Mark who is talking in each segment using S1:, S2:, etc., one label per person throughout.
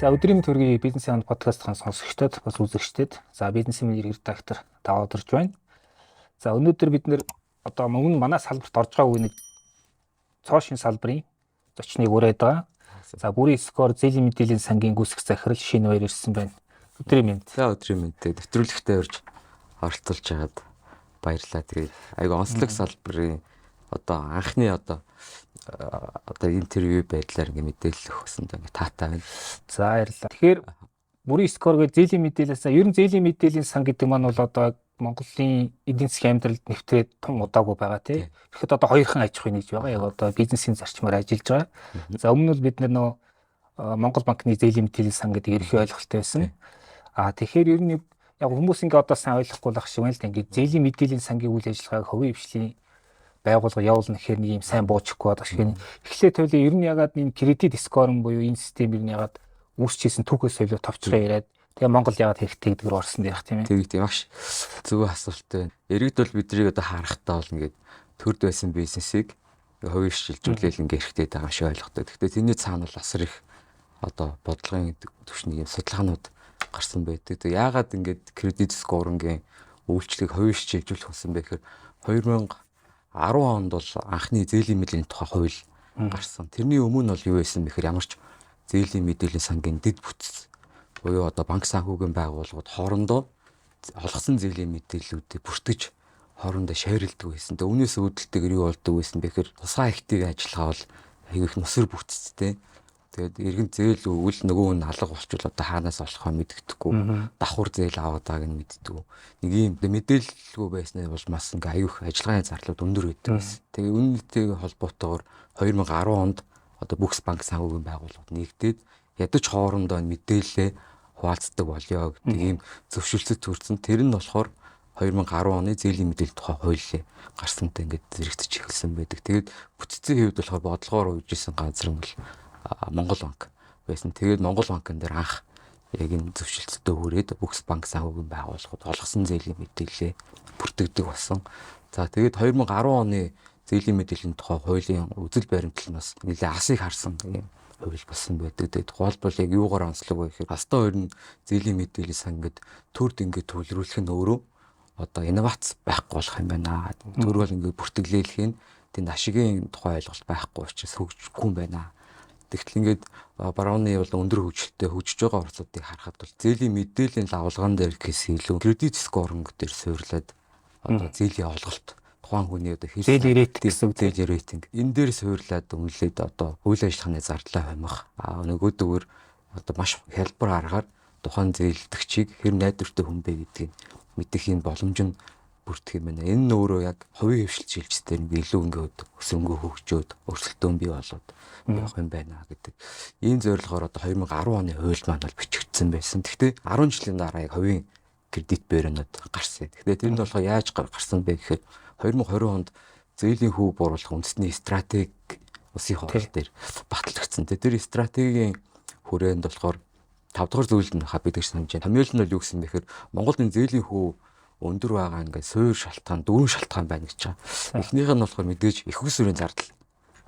S1: За өдрийн төргийн бизнесийн подкастын сонсогчдод бас үзэгчдод за бизнесийн менежер редактор даваадорж байна. За өнөөдөр бид нэр одоо мөн манай салбарт орж байгаа үеийг цоошин салбарын зочныг ураад байгаа. За бүрийн скор зээлийн мэдээллийн сангийн гүйцэтгэх захирал шинэ баяр ирсэн байна. Өдрийн мэнд.
S2: За өдрийн мэнд. Нэвтрүүлэгтээ урьж оролцуулж байгаад баярлалаа. Тэгээд айгу онцлог салбарын одоо анхны одоо интервью байдлаар ингээ мэдээлэл өгсөнд ингээ таатай байна.
S1: За баярлалаа. Тэгэхээр бүрийн скор гэж зээлийн мэдээлэлээс ер нь зээлийн мэдээллийн сан гэдэг маань бол одоо Монголын эдийн засгийн амьдралд нэвтрээд том удаагүй байгаа тийм. Тэгэхэд одоо хоёрхан аж ахуйн нэгж байгаа. Яг одоо бизнесийн зарчмаар ажиллаж байгаа. За өмнө нь бид нөө Монгол банкны зээлийн мэдээллийн сан гэдэг ерөнхий ойлголттой байсан. Тэгэхээр ер нь яг хүмүүс ингээ одоо сайн ойлгохгүй байх шиг байна л да. Ингээ зээлийн мэдээллийн сангийн үйл ажиллагааг хувийн хвшлийн байгууллага явуулна гэхээр нэг юм сайн буучихгүй байгаа шиг. Эхлээд тойлоо ер нь ягаад энэ кредит скоринг буюу энэ систем ер нь ягаад үүсчихсэн түүхээс солио товчроо яриад тэгээ Монгол ягаад хэрэгтэй гэдгээр орсон байх тийм ээ.
S2: Тийм маш зөв асуулт байна. Иргэд бол бидрийг одоо харахтаа бол ингээд төрд байсан бизнесийг хувийн хвшилжүүлэл ингээ хэрэгтэй байгаа шиг ойлгохтой. Гэхдээ тэрний цаана бол асар их одоо бодлогын түвшний судалгаанууд гарсан байдаг. Тэгээ ягаад ингээд кредит скорингийн үйлчлэгийг хувийн хвшилжүүлэх болсон бэ гэхээр 2010 онд бол анхны зээлийн мэдээллийн тухай хууль гарсан. Тэрний өмнө бол юу байсан бэхээр ямарч зээлийн мэдээллийн сангийн дэд бүтц буюу одоо банк санхүүгийн байгууллагууд хоорондоо олгосон зээлийн мэдээллүүдийг бүртгэж хоорондоо шеэрлдэг байсан. Тэгээ үүнээс үүдэлтэйгээр юу болдог байсан бэхээр тусгай ихтийн ажиллагаа бол аяг их нүсэр бүтцтэй. Тэгээд иргэн зээл өгвөл нөгөө нь алга болчихвол одоо хаанаас олохоо мэддэхгүй. Давхар зээл аваад байгааг нь мэддэг. Нэг юм мэдээлэлгүй байснаа бол бас ингээ аюух ажиллагааны зарлууд өндөр байдаг байсан. Тэгээ үүнтэйгээ холбоотойгоор 2010 онд одоо бүхс банк санхүүгийн байгууллагууд нэгдээд ядаж хоорондоо мэдээлэлээ хуваалцдаг болёо гэдэг ийм зөвшөөрлөд төрсэн. Тэр нь болохоор 2010 оны зээлийн мэдээлэл тухай хууль гарсантай ингээд зэрэгтэж эхэлсэн байдаг. Тэгээд бүтцийн хэвд болохоор бодлогоор үйжсэн газар нь бол Монгол банк байсан. Тэгээд Монгол банкн дээр анх яг энэ зөвшөлтөд өгөөд бүхс банк санхүүгийн байгууллагууд олгосон зээлийн мэдээлэлээ бүртгэдэг болсон. За тэгээд 2010 оны зээлийн мэдээллийн тухай хуулийн үзэл баримтлал нь бас нэлээд асыг харсан юм хууль болсон байдаг. Тэгээд тухайлбал яг юугаар онцлог вэ гэхээр хастаа хоёр нь зээлийн мэдээллийн сан ингээд төрд ингээд төвлөрүүлэх нь өөрөө одоо инновац байхгүй болох юм байна. Төр бол ингээд бүртгэлээлэх нь тэнд ашигийн тухай ойлголт байхгүй учраас хөгжихгүй юм байна. Тэгтэл ингээд барууны бол өндөр хөгжилтэй хөгжиж байгаа орцуудыг харахад бол зээлийн мэдээллийн лавлган дээр гэхээс илүү кредит скоринг дээр суйрлаад одоо зээлийн олголт тухайн хүний одоо
S1: зээлийн рейтинг гэсэн
S2: зээлийн рейтинг энэ дээр суйрлаад үнэлээд одоо үйл ажиллагааны зардалаа хямах нөгөөдөгөр одоо маш хялбар аргаар тухайн зээлдэгчийг хэр найдвартай хүн бэ гэдгийг мэдэх юм боломж нь бүрдэх юм байна. Энэ нь өөрөө яг хувийн хвшилжилчдээр нэг илүү ингээд өсөнгөө хөгжөөд өрсөлдөөн бий болоод явах юм байна гэдэг. Ийм зорилгоор одоо 2010 оны хууль маань бол бичигдсэн байсан. Гэхдээ 10 жилийн дараа яг хувийн кредит бюронууд гарсан. Тэгэхээр тэр нь болохоор яаж гарсан бэ гэхээр 2020 онд зээлийн хөв бууруулах үндэсний стратеги улсын хууль дээр батлагдсан. Тэр стратегийн хүрээнд болохоор 5 дахь зүйлд нь хабдаг хэмжээ. Томьёол нь юу гэсэн бэ гэхээр Монголд энэ зээлийн хөв өндөр байгаа ингээд суур шалтгаан, дөрвөн шалтгаан байна гэж байгаа. Эхнийх нь болохоор мэдээж их усүрийн зардал.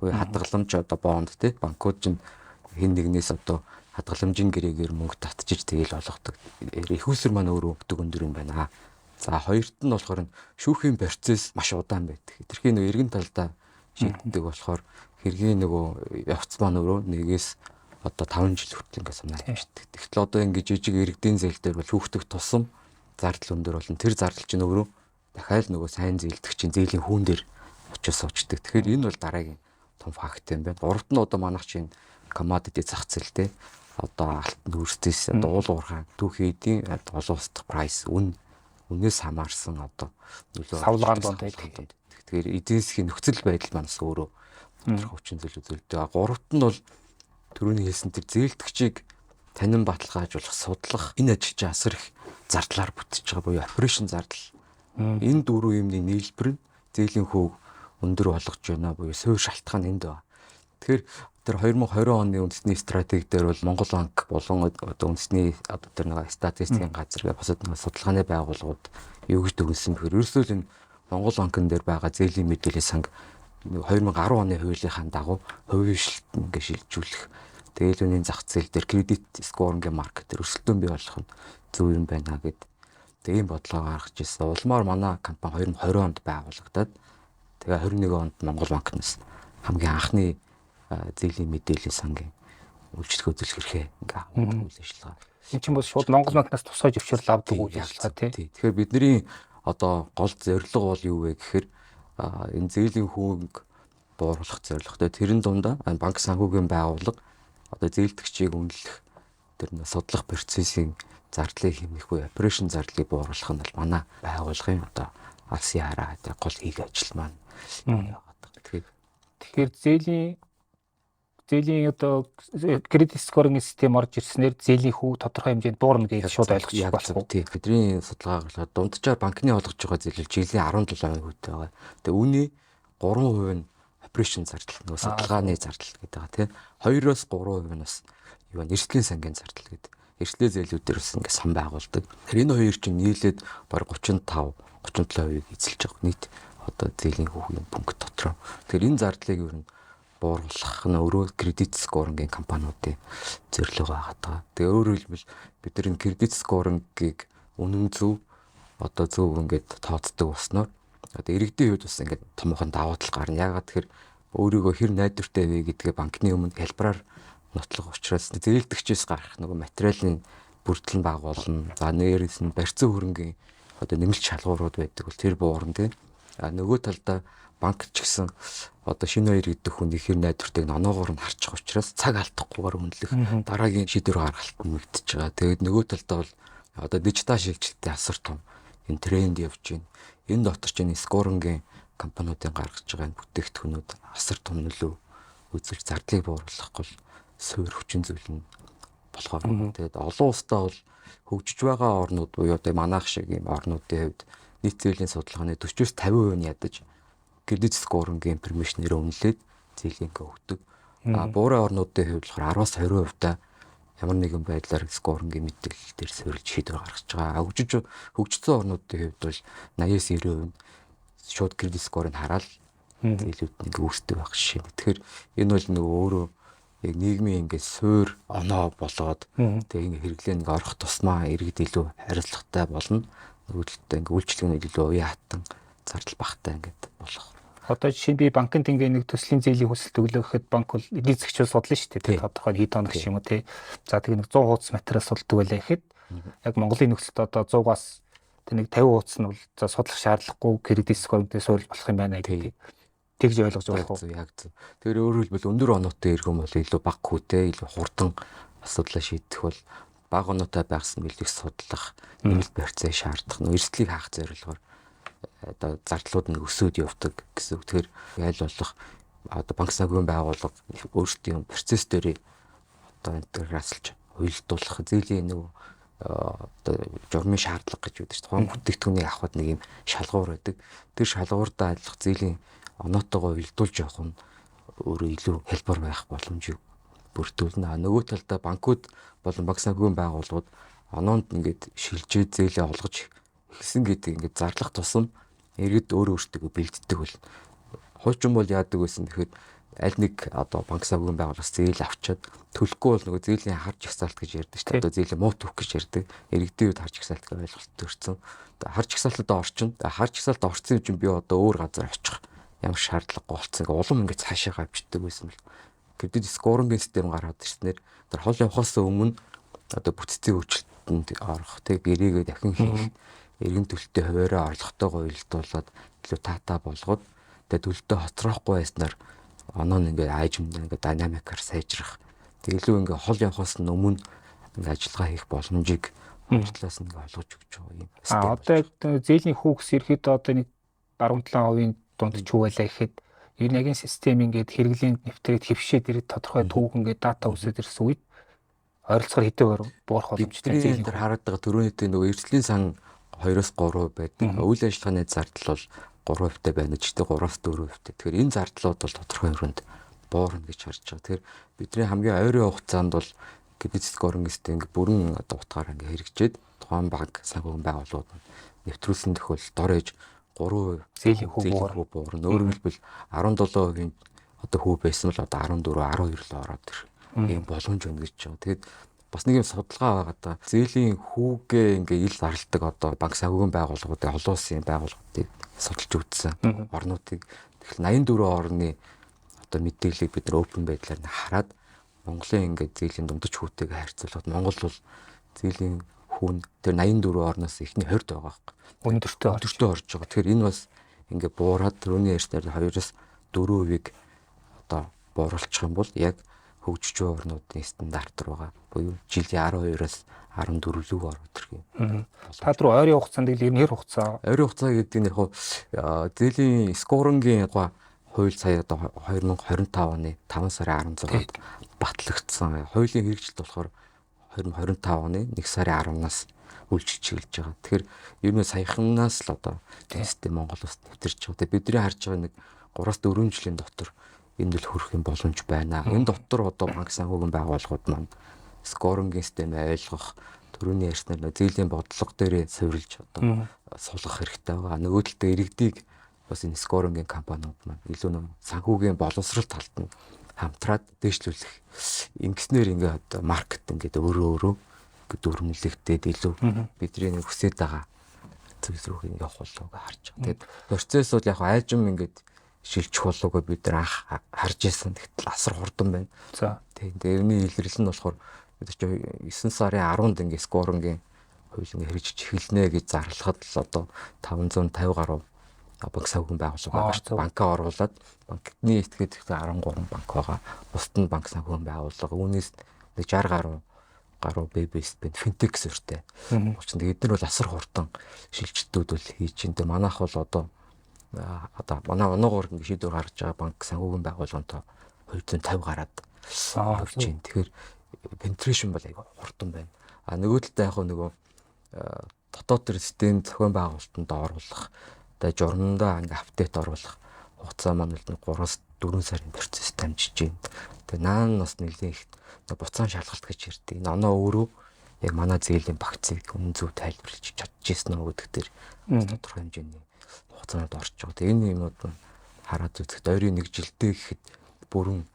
S2: Буюу хадгаламж одоо бонд тий банкуд чинь хэн нэгнээс одоо хадгаламжийн гэрээгээр мөнгө татчихж тэгэл олгодог. Их усүр маань өөрөө өгдөг өндөр юм байна. За хоёрт нь болохоор шүүхийн процесс маш удаан байдаг. Тэрхий нэг эргэн талдаа шийддэг болохоор хэргийн нөгөө явц маань өөрөө нэгээс одоо 5 жил хүртэл ингээд санаа тавьчихдаг. Тэгтэл одоо ингээд жижиг иргэдийн зээл дээр бол хүүхдэх тусам зардал өндөр болно. Тэр зардал чинь өөрөө дахиад нөгөө сайн зээлдэгчийн зээлийн хүүн дээр очиж суучдаг. Тэгэхээр энэ бол дараагийн том факт юм байна. Гуравт нь одоо манайх чинь commodity зах зээлтэй одоо алтан үрстэйс одоо уул уурхай түүхий эдийн олон улсдах прайс үнээс хамаарсан одоо нөлөө
S1: савлгаан донд байдаг.
S2: Тэгэхээр эдийн засгийн нөхцөл байдал манаас өөрөө тодорхой хүчин зүйл үзүүлдэг. Гуравт нь бол түрүүний хэлсэн тэр зээлдэгчийг танин баталгаажуулах, судлах энэ ажил чинь асар их зардлаар бүтэж байгаа буюу операшн зардал. Энэ дөрвөн юмны нийлбэр нь зээлийн хөв өндөр болгож байна буюу суур шалтгаан энд байна. Тэгэхээр тэр 2020 оны үндэсний стратеги дээр бол Монгол банк болон одоо үндэсний одоо тэр нэг статистикийн газар гэх бусад нэг судалгааны байгууллагууд юу гэж дүгнсэн бэхээр ерөөсөө энэ Монгол банкн дээр байгаа зээлийн мэдээллийн санг 2010 оны хуулийнхаа дагуу хувийн хвшилтэнд ингээ шилжүүлэх Тэгээ илүүний зах зээл дээр кредит скорингийн маркет дээр өрсөлдөөн бий болох нь зөв юм байна гэд тийм бодлого гаргаж ирсэн. Улмаар манай компани 2020 онд байгуулагдаад тэгээ 21 онд Монгол банкнаас хамгийн анхны зээлийн мэдээллийн сангийн үйлчлэг үзүүлэх хэрэг ингээ авах үйл ажиллагаа.
S1: Энэ чинь бас шууд Монгол банкнаас тусгай зөвшөөрөл авдаг үйл ажиллагаа тий.
S2: Тэгэхээр бидний одоо гол зорилго бол юу вэ гэхээр энэ зээлийн хөвөг бууруулах зорилготой. Тэрэн дундаа банк санхүүгийн байгууллага одоо зээлдэгчийг үнэлэх тэр судлах процессын зардлыг хэмнэх буюу операшн зардлыг бууруулах нь бол манай байгууллагын одоо алсын хараа тэр гол хийх ажил маань яваад.
S1: Тэгэхээр зээлийн одоо кредит скоринг систем орж ирснээр зээлийн хүү тодорхой хэмжээнд буурна гэж шууд ойлгочих болсон.
S2: Тийм. Бидний судалгаа гаргаад дунджаар банкны олгож байгаа зээл жилийн 17% хүйтэ байгаа. Тэгээ үүний 3% нь операшн зардал нөгөө судалгааны зардал гэдэг байгаа тийм. 2-оос 3% нь бас юу вэ? Эрсдлийн сангийн зардал гэдэг. Эрсдлийн зээлүүдээр бас ингээд сан байгуулдаг. Тэр энэ хоёр чинь нийлээд бараг 35-37% эзэлж байгаа. Нийт одоо зээлийн хүүгийн бөнгө дотор. Тэгэхээр энэ зардлыг ер нь бууруулах нь өөрөө кредит скорингийн компаниудын зорилго байгаа. Тэгээ өөрөөр хэлбэл бид нар энэ кредит скорингийг үнэн зөв одоо зөв ингээд тооцдог болсноор одоо иргэдийн хувьд бас ингээд томоохон давуу тал гарна. Яагаад тэгэхээр өөрийгөө хэр найдвартай вэ гэдгээ банкны өмнө хэлбэраар нотлох учраас зээлдэгчээс гарах нөгөө материалын бүрдэл нь бага болно. За нээрээс нь барьцан хөрөнгийн одоо нэмэлт шалгуурууд байдаг бол тэр буурна тийм. Нөгөө талдаа банк ч гэсэн одоо шинэ хоёр идэх хүн ихэр найдвартайг оноогоор нь харчих учраас цаг алдахгүйгээр үнэлэх дараагийн шийдвэр гаргалт нэгдэж байгаа. Тэгээд нөгөө талдаа бол одоо дижитал шилжилтийн асар том энэ тренд явж байна. Энэ дотор ч энэ скорингийн компаниудын гаргаж байгаа энэ бүтээгдэхүүнүүд асар том нөлөө үзүүлж зардлыг бууруулах гол суурь хүчин зүйл нь болохоор. Тэгээд олон улстай бол хөгжиж байгаа орнууд буюу одоо манайх шиг ийм орнуудын хувьд нийт зээлийн судалгааны 40-50% нь ядаж кредит скорингийн информашнээр үнэлээд зээлийнхээ өгдөг. Буурай орнуудын хувьд болохоор 10-20% та ямар нэгэн байдлаар скорингийн мэдээлэл дээр суурилж шийдвэр гаргаж байгаа. Хөгжсөн орнуудын хувьд бол 80-90% нь шууд кредит скорыг хараад зээлүүд нэг үүсдэг байх шин. Тэгэхээр энэ бол нөгөө өөрөө яг нийгмийн ингээд суур оноо болоод тэгээ ингээд хэрэглээ нэг орох тусмаа иргэд илүү хариуцлагатай болно. Нөгөөдөлтөө ингээд үйлчлэг нь илүү уян хатан зардал багтаа ингээд болох.
S1: Одоо жишээ нь би банкнд ингээ нэг төслийн зээлийн хүсэлт өглөөхөд банк бол эдийн засгч судлаа шүү дээ. Тодорхой хэд хоног гэх юм уу тий. За тэгээ нэг 100 хуудас материал судалдаг байлаа гэхэд яг Монголын нөхцөлд одоо 100-аас тэг нэг 50 хуудас нь бол за судлах шаардлагагүй кредит скоринтэй суурилж болох юм байна гэдэг. Тэгж ойлгож байгаа юм.
S2: Яг зөв. Тэгэхээр өөрөөр хэлбэл өндөр оноотой иргэн бол илүү бага хүүтэй, илүү хурдан асуудлаа шийдэх бол бага оноотой байгсан мэлийг судлах, нэмэлт барьцаа шаардах, эрсдлийг хаах зорилгоор одоо зардлууд нь өсөд явдаг гэсэн үг. Тэгэхээр аль болох одоо банк санхүүгийн байгууллага өөрсдийн процесс дээр одоо интеграцлж уялдуулах зээлийн нэг одоо журмын шаардлага гэж үүдэг. Тухайн бүтээгдэхүүнийг авахд нэг юм шалгуур байдаг. Тэр шалгуурдаа ажиллах зээлийн оноотойгоо уялдуулж явах нь өөрөө илүү хэлбэр байх боломжийг бүрдүүлнэ. Нөгөө талдаа банкуд болон банк санхүүгийн байгууллагууд оноонд ингээд шилжиж зээлээ олгож ихсэн гэдэг ингээд зарлах тусам иргэд өөртөө бэлддэг бол хуучин бол яадаг байсан тэгэхээр аль нэг одоо банк санхүүгийн байгууллагаас зээл авчаад төлөхгүй бол нөгөө зээлийн харж ихсаалт гэж ярьдаг шүү дээ. Одоо зээлийн муу төвх гэж ярьдаг. Иргэдийн үед харж ихсаалт гэж ойлголт төрсөн. Харж ихсаалтад орчин. Харж ихсаалт орсон юм чинь би одоо өөр газар очих ямар шаардлагагүй болцсон. Улам ингээд цаашаа авчдаг байсан бол кредит скорингийн систем гараад ирснээр тэр хол явахаас өмнө одоо бүтцийн хөгжилтөнд орох тэг гэрээгээ дахин хийх иргэн төлөлтөй хуваараа орлоготойгоо уялдуулаад илүү таатаа болгоод тэгээ төлөлтөй хоцроохгүй байснаар оноо нь ингээд аажмд ингээд динамикаар сайжрах. Тэг илүү ингээд хол явахаас өмнө ингээд ажиллагаа хийх боломжийг талаас нь ингээд олгож өгч байгаа юм.
S1: Одоо яг зээлийн хүүхс ерөөдөө одоо нэг 17% дунд ч хуваалаа гэхэд ер нь яг энэ систем ингээд хэрэглээнд нэвтрээд хөвшөөд ирээд тодорхой төвх ингээд дата үсэд ирсэн үед ойролцоогоор хэдийгээр буурах боломжтой
S2: зээлийн дээр хараад байгаа төрөөнийтэй нөгөө эрсдлийн сан 2-3% байдаг. Үйл ажиллагааны зардал бол 3% байна ч гэдэг 3-4%. Тэгэхээр энэ зардлууд бол тодорхой хэмжээнд буурна гэж харж байгаа. Тэгэхээр бидний хамгийн ойрын хугацаанд бол кредит скоринг систем бүрэн одоо утгаараа ингээ хэрэгжээд тухайн банк санхүүгийн байгууллагууд нэвтрүүлсэн тохиолдолд дор ээж 3%
S1: зээлийн хүү
S2: буурна. Өөрөөр хэлбэл 17% одоо хүү байсан бол одоо 14-12 руу ороод ирэх ийм боломж өгнө гэж байна. Тэгээд бас нэг юм судалгаа байгаа да. Зээлийн хүүгээ ингээ ил зарладаг одоо банк санхүүгийн байгууллагуудыг олон улсын байгууллагуудыг судалж үзсэн орнуудыг. Тэгэхээр 84 орны одоо мэдээллийг бид нар open байдлаар нь хараад Монголын ингээ зээлийн дундаж хүүтэйгээ харьцуулахад Монгол бол зээлийн хүүн тэр 84 орноос ихний 20-д байгаа байхгүй.
S1: Өндөртөө
S2: орж байгаа. Тэгэхээр энэ бас ингээ буураад түрүүний ярьснаар 2-4%-ийг одоо бууруулчих юм бол яг хөгжиж байгаа орнуудын стандарт руу байгаа. Буюу жилийн 12-аас 14 рүү ороод ирэх юм.
S1: Та түрүү ойрын хугацаанд л ер нь хэр хугацаа?
S2: Ойрын хугацаа гэдэг нь яг зээлийн скорингийн хууль сая одоо 2025 оны 5 сарын 16-нд батлагдсан. Хуулийн хэрэгжилт болохоор 2025 оны 1 сарын 10-наас үйлчилж эхэлж байгаа. Тэгэхээр ер нь саяханаас л одоо систем Монгол улсад нэвтэрч байгаа. Тэгээ бидний харж байгаа нэг 3-4 жилийн дотор энэ л хүрэх юм боломж байна. Энэ дотор одоо банк санхүүгийн байгууллагууд маань скорингийн системээ ойлгох, түрүүний ярьснаар зээлийн бодлого дээрээ суурилж одоо сулгах хэрэгтэй байгаа. Нөгөө талдаа иргэдийг бас энэ скорингийн компаниуд маань илүү нэг санхүүгийн боловсрол талд нь хамтраад дэвшлүүлэх. Ингэснээр ингээд одоо маркет ингээд өөрөө дөрвөлэгдээд илүү бидний нэг хүсэж байгаа зүйл рүү явах болов гэж харж байгаа. Тэгээд процесс бол яг айжм ингээд шилжих болов бид нар харж ирсэн. Тэгтэл асар хурдан байна.
S1: За.
S2: Тэгээд тэрний илэрлэл нь болохоор бид ч 9 сарын 10-нд ингээд скорингийн хууль ингээд хэрэгжиж эхэлнэ гэж зарлахад л одоо 550 гаруй банк санхүүгийн байгууллага байгаа шүү дээ. Банкаа оруулаад банкны этгээд 13 банк байгаа. Бусад нь банк санхүүгийн байгууллага. Үүнээс 60 гаруй бэбэс бэн финтек сүртэй. Учир нь эдгээр бол асар хурдан шилжилтүүд бол хийж энэ манайх бол одоо манай оноогоор ингэ шийдвэр гаргаж байгаа банк санхүүгийн байгууллагатай 250 гараад явж байна. Тэгэхээр penetration бол айгүй хурдан байна. А нөгөө талдаа яг нөгөө дотоод төр систем зохион байгуулалтанд оруулах, тэгээ журмандаа ингэ апдейт оруулах хугацаа маань л 3-4 сарын процесс дамжиж байна. Тэгээ наан бас нэлийн их буцаан шалгалт гэж ярьдаг. Энэ оноо өөрөө яг манай зээлийн багцыг үнэн зөв тайлбарлаж чадчихсан уу гэдэг дээр тодорхой хэмжээний хугацаанд орж байгаа. Тэгээ энэ юмуд хараад үзэхэд ойрын 1 жилдээ гэхэд бүрэн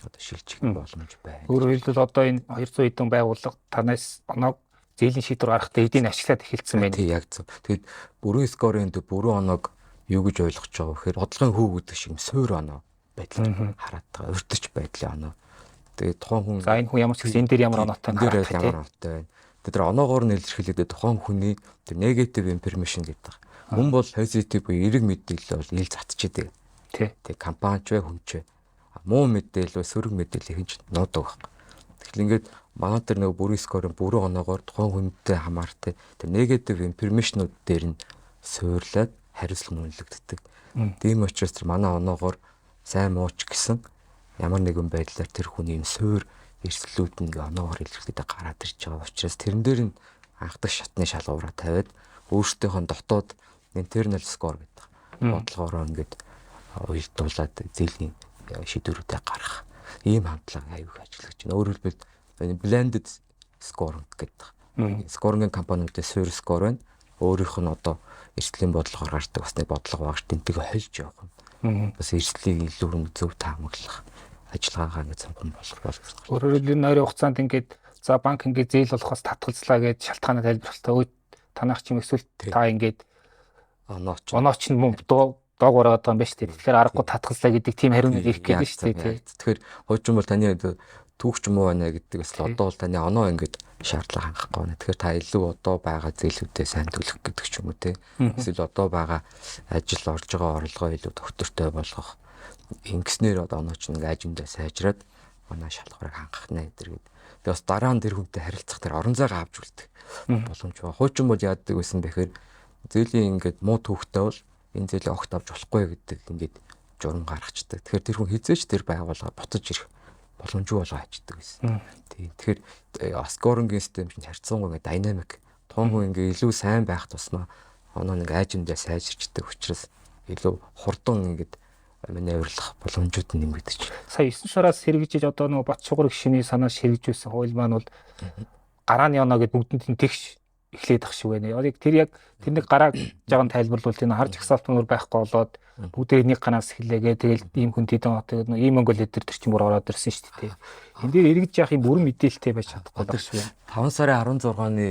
S2: одоо шилжих боломж байна.
S1: Өөрөөр хэлбэл одоо энэ 200 хэдэн байгууллага танаас оноог зээлийн шийдвэр гаргахдаа эдийн ашиглаад эхэлсэн байна.
S2: Тий яг зөв. Тэгэд бүрэн скоринг бүрэн оноог юу гэж ойлгож байгаа вэ гэхээр бодлогын хүү гэдэг шиг суур оноо байдлаар хараад байгаа. Урдч байдлын оноо. Тэгээд тухайн хүн
S1: за энэ хүн ямар ч гэсэн энэ дээр ямар оноотой
S2: байна. Ямар оноотой байна. Тэр оноогоор нь илэрхийлээд тухайн хүний тэр negative information гэдэг. Хүн бол positive буюу эерэг мэдээлэл бол ил затчихэдэг. Тэг компани ч вэ хүн ч вэ. Муу мэдээлэл сөрөг мэдээлэл хинч нуудаг баг. Тэгэхээр ингээд манай тэр нэг бүрийн скорын бүрэн оноогоор тухайн хүнтэй хамаартай тэр negative information-ууд дээр нь суурлаад хариуцлага үнэлэгддэг. Тийм учраас тэр манай оноогоор сайн мууч гэсэн ямар нэгэн байдлаар тэр хүний энэ суур эрсдлүүд нь оноогоор илэрхийлээд гараад ирж байгаа учраас тэрэн дээр нь анхдах шатны шалгуураа тавиад өөрсдийнхөө дотоод internal score гэдэг бодлогоороо ингээд уялдуулаад зээлийн шийдвэрүүдээ гаргах ийм хандлага аюул ажиллаж байна. Өөрөөр хэлбэл blended scoring гэдэг. Скорингийн компаниудын суур скор байна. Өөрийнх нь одоо эрсдлийн бодлогоор гардаг бас нэг бодлого багш тэнтэйг хольж явах юм. Бас эрсдлийг илүү зөв таамаглах ажиллагаагаа ингэ цамхан болох.
S1: Өөрөөр хэлбэл нойрын хугацаанд ингээд за банк ингээд зээл болохоос татгалзлаа гэж шалтгаанаа тайлбарлалтаа танах ч юм эсвэл та ингээд онооч нь доог ураад байгаа юм ба шүү дээ. Тэгэхээр аргагүй татгалзлаа гэдэг тийм хариунууд ирэх гээд шүү дээ.
S2: Тэгэхээр хойчин бол таны түүхч муу байна гэдэг бас одоо бол таны оноо ингээд шаардлага хангахгүй байна. Тэгэхээр та илүү одоо байгаа зээлүүдээ сайн төлөх гэдэг ч юм уу те. Эсвэл одоо байгаа ажил орж байгаа орлогоо илүү доктортой болгох. Ингэснээр одоо онооч нэг ажимдаа сайжраад манай шалгуурыг хангах нэ гэдэг. Тэгээ бас дараа нь тэр хүнтэй харилцах тэр орон зайгаа авч үлдэх боломж байна. Хуучин бол яадаг байсан бэхээр зээлийн ингээд муу түүхтэй бол энэ зээлийн огт авч болохгүй гэдэг ингээд журам гаргацдаг. Тэгэхээр тэр хүн хизээч тэр байгууллага буцаж ирэх боломжгүй болоо хайчдаг байсан. Тийм. Тэгэхээр скорингийн систем чинь харьцангуй ингээд динамик. Тухайн хүн ингээд илүү сайн байх тусмаа оноо нэг айжмдаа сайжирчдаг учраас илүү хурдан ингээд маневрлах боломжууд нэмэгдэж.
S1: Сая 9 сараас хэрэгжиж одоо нөгөө Бат Шугар гишүүний санаас хэрэгжүүлсэн хууль маань бол гарааны оноо гэдэг бүгдэнд нь тэгш эхлээд ах шиг байна. Яг тэр нэг гарааж байгаа нь тайлбарлавал тийм харж агсаалтнууд байхгүй болоод бүгдээ нэг ганаас эхлэегээ тэгэл ийм хүн тэдэн одоо ийм Монгол эдэр төр чинь бүр ороод ирсэн шүү дээ. Энд дээр эргэж яах юм бүрэн мэдээлэлтэй байж чадахгүй байх шиг байна.
S2: 5 сарын 16-ны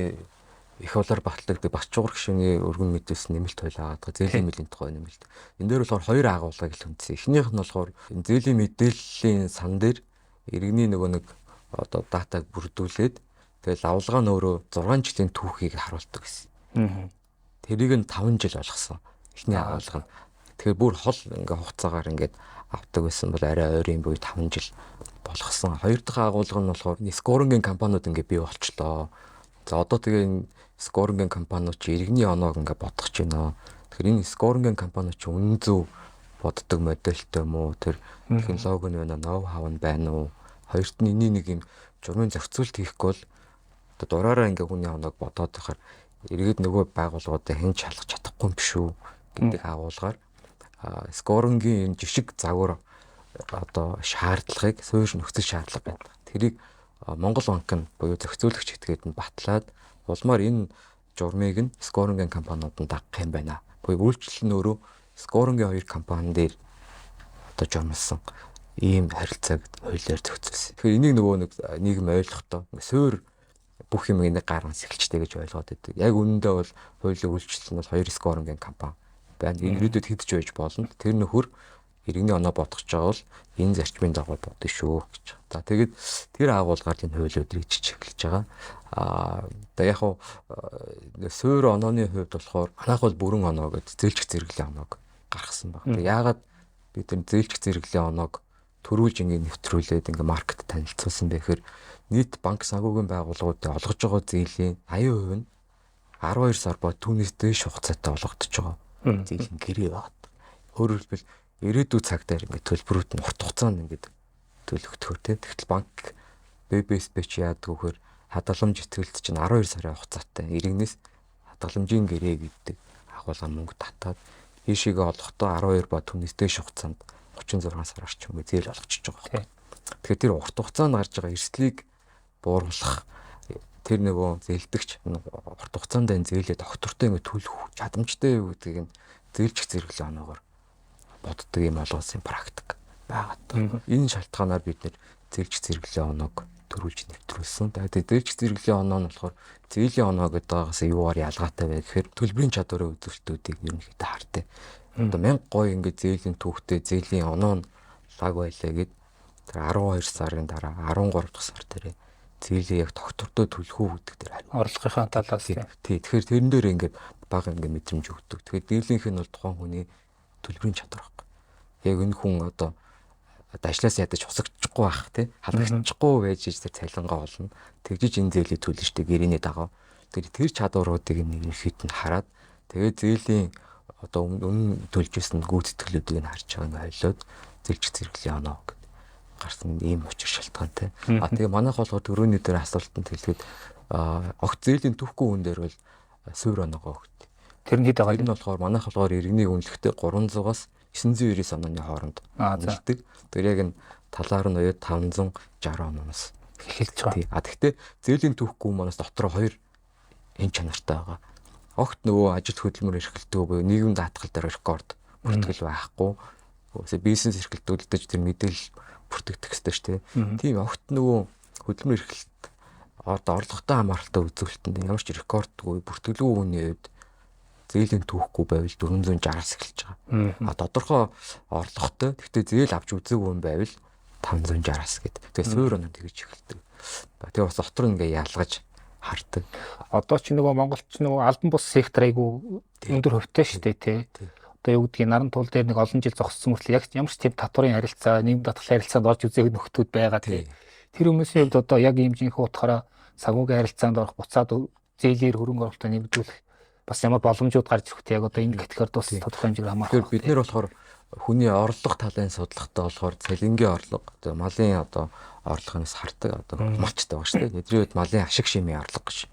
S2: их болоор багтлагддаг Баччуугар гишүүний өргөн мэдээс нэмэлт хууль аваад зээлийн мэдлийн тухай нэмэлт. Энэ дээр болохоор хоёр агуулгыг л хүндсэн. Эхнийх нь болохоор зээлийн мэдээллийн сан дээр иргэний нөгөө нэг одоо датаг бүрдүүлээд тэгэл авалгаа нь өөрөө 6 жилийн түүхийг харуулдаг гэсэн. Тэрийг нь 5 жил болгосон. Эхний агуулга нь. Тэгэхээр бүр хол ингээ хугацаагаар ингээд авдаг байсан бол арай ойрын буй 5 жил болгосон. Хоёр дахь агуулга нь болохоор скорингийн компаниуд ингээ бий болчлоо. За одоо тэгээ энэ скорингийн компаниуд чи иргэний оноог ингээ бодох ч байна. Тэгэхээр энэ скорингийн компаниуд чи үнэн зөв боддог модельтэй юм уу? Тэр технологи нь байна, ноу хав нь байна уу? Хоёрт нь энийг нэг юм журмын зохицуулт хийхгүй бол одоо дураараа ингээ хүний оноог бодоод байхаар иргэд нөгөө байгууллагуудаа хэн шалгах чадахгүй юм биш үү гэдэг агуулгаар скорингийн жишг загвар одоо шаардлагыг суурь нөхцөл шаардлага байдаг. Тэрийг Монгол банк нь буюу зохицуулагч этгээд нь батлаад улмаар энэ журмыг нь скорингийн компаниуд нь дагах юм байна. Буюу үйлчлэл нь өөрөө скорингийн хоёр компани дээр одоо журмалсан ийм харилцааг хуулиар зохицуулсан. Тэгэхээр энийг нөгөө нэг нийгэм ойлгохдоо суурь бүх юм нэг гарган сэлчтэй гэж ойлгоод байдаг. Яг үнэндээ бол хуулийн үйлчлэл нь бол хоёр скорингийн компани байна. Иргэдэд хэдэж байж болно. Тэр нөхөр иргэний оноо бодох гэж байгаа бол энэ зарчмын дагуу бодно шүү гэж. За тэгээд тэр агуулгаар энэ хуулиуд рийж эхэлж байгаа. Одоо яг хуу суурь онооны хувьд болохоор манайх бол бүрэн оноо гэдэг зээлжих зэрэглэлийн оноог гаргасан байна. Тэгээд яагаад бид энэ зээлжих зэрэглэлийн оноог төрүүлж ингэ нэвтрүүлээд ингэ маркет танилцуулсан бэ гэхээр нийт банк санхүүгийн байгууллагуудад олгож байгаа зээлийн 80% нь 12 сар ба түүнээс дээш хугацаатай олгогдож байгаа. Зээлийн гэрээ байна. Өөрөөр хэлбэл ирээдүйн цаг дээр ингэ төлбөрүүд нь урт хугацаанд ингэ төлөгдөхөр тий. Тэгтэл банк ББСБ чи яадаг вөхөр хадгаламж итгэлд чинь 12 сарын хугацаатай иргэнээс хадгаламжийн гэрээ гэдэг агуулга мөнгө татаад ийшээгээ олохдоо 12 ба түүнээс дээш хугацаанд 36 сар орчим зээл олгочихж байгаа. Тэгэхээр тэр урт хугацаанд гарч байгаа эрсдлийг бууруулах тэр нөгөө зээлдэгч урт хугацаанд энэ зээлээ доктортой ингэ төлөх чадамжтай юу гэдгийг нь зээлжих зэрэглэлийн оноогоор боддог юм олгосон практик байгаа. Энэ шалтгаанаар бид нэр зээлжих зэрэглэлийн оноог төрүүлж нэвтрүүлсэн. Тэгээд зээлжих зэрэглэлийн оноо нь болохоор зээлийн оноо гэдэгээс юугаар ялгаатай вэ гэхээр төлбөрийн чадварын үзүүлэлтүүдийг ерөнхийдөө хардаг. Одоо 1000 гой ингэ зээлийн түүхтэй зээлийн оноо нь лаг байлаа гэд тэр 12 сарын дараа 13 дахь сар дээр зээлээ яг доктортой төлөх үү гэдэг дээр хариу.
S1: Орлогынхаа талаас
S2: тий. Тэгэхээр тэрэн дээр ингээд бага ингээд мэдрэмж өгдөг. Тэгэхээр дийлэнх нь бол тухайн хүний төлбөрийн чадвар байхгүй. Яг энэ хүн одоо ажлаас ядаж хусагдчихгүй байх тий. Халагдчихгүй байж тэр цалингаа олно. Тэгжиж энэ зээлийг төлнө штэ гэрээний дагав. Тэр чадваруудыг нэг ихэд нь хараад тэгээд зээлийн одоо өмнө төлж исэн гүйцэтгэлүүдийг нь харж байгаа ингээд хойлоод зээлжих зэрэглэлийн оноо гарсан ийм учир шалтгаантай. Тэгээ манайх болохоор төрөний дээр асуултанд хэлгээд огт зээлийн түүхгүй хүн дээр бол суурь оноогоо өгт.
S1: Тэр нь хэд байгаа юм?
S2: Энэ болохоор манайх болохоор иргэний үнэлэхдээ 300-аас 999 ононы хооронд үнэлдэг. Тэр яг нь талаар нь 560 ононоос
S1: эхэлж байгаа.
S2: Гэхдээ зээлийн түүхгүй манаас дотроо 2 энэ чанартай байгаа. Огт нөгөө ажил хөдөлмөр эрхэлдэг буюу нийгэм даатгал дээр рекорд бүртгэл байхгүй. Өсө бизнес эрхэлтүүлдэж тэр мэдээлэл бүртгэдэг хэвчтэй шүү дээ. Тийм огт нөгөө хөдөлмөр эрхлэлт одоо орлоготой хамааралтай үзүүлэлтэнд ямар ч рекордгүй бүртгэлгүй хүний хувьд зээлийн түүхгүй байвал 460-аас эхэлж байгаа. Тодорхой орлоготой гэхдээ зээл авч үзээгүй юм байвал 560-аас гэдэг. Тэгээ суурь оноо тэгж эхэлдэг. Тэгээ бас дотор ингээ ялгаж хардаг.
S1: Одоо ч нөгөө Монголч нөгөө албан бус сектор айгу өндөр хувьтай шүү дээ тий. Одоо юу гэдгийг наран тул дээр нэг олон жил зогссон мөртлөө яг ямар ч тийм татварын харилцаа, нийгэм даатгалын харилцаанд орж үзээгүй нөхдүүд байгаа тий. Тэр хүмүүсийн хувьд одоо яг ийм жинхэнэ утгаараа санхүүгийн харилцаанд орох, буцаад зээлээр хөрөнгө оруулалтаа нэмэгдүүлэх бас ямар боломжууд гарч ирэхтэй яг одоо энэ категорид бас тодорхой хэмжээгээр хамаарах.
S2: Бид нэр болохоор хүний орлого талын судалгаатай болохоор цалингийн орлого, одоо малын одоо орлогоноос хардаг одоо малчтай байгаа шүү дээ. Тэдний үед малын ашиг шимийн орлого гэж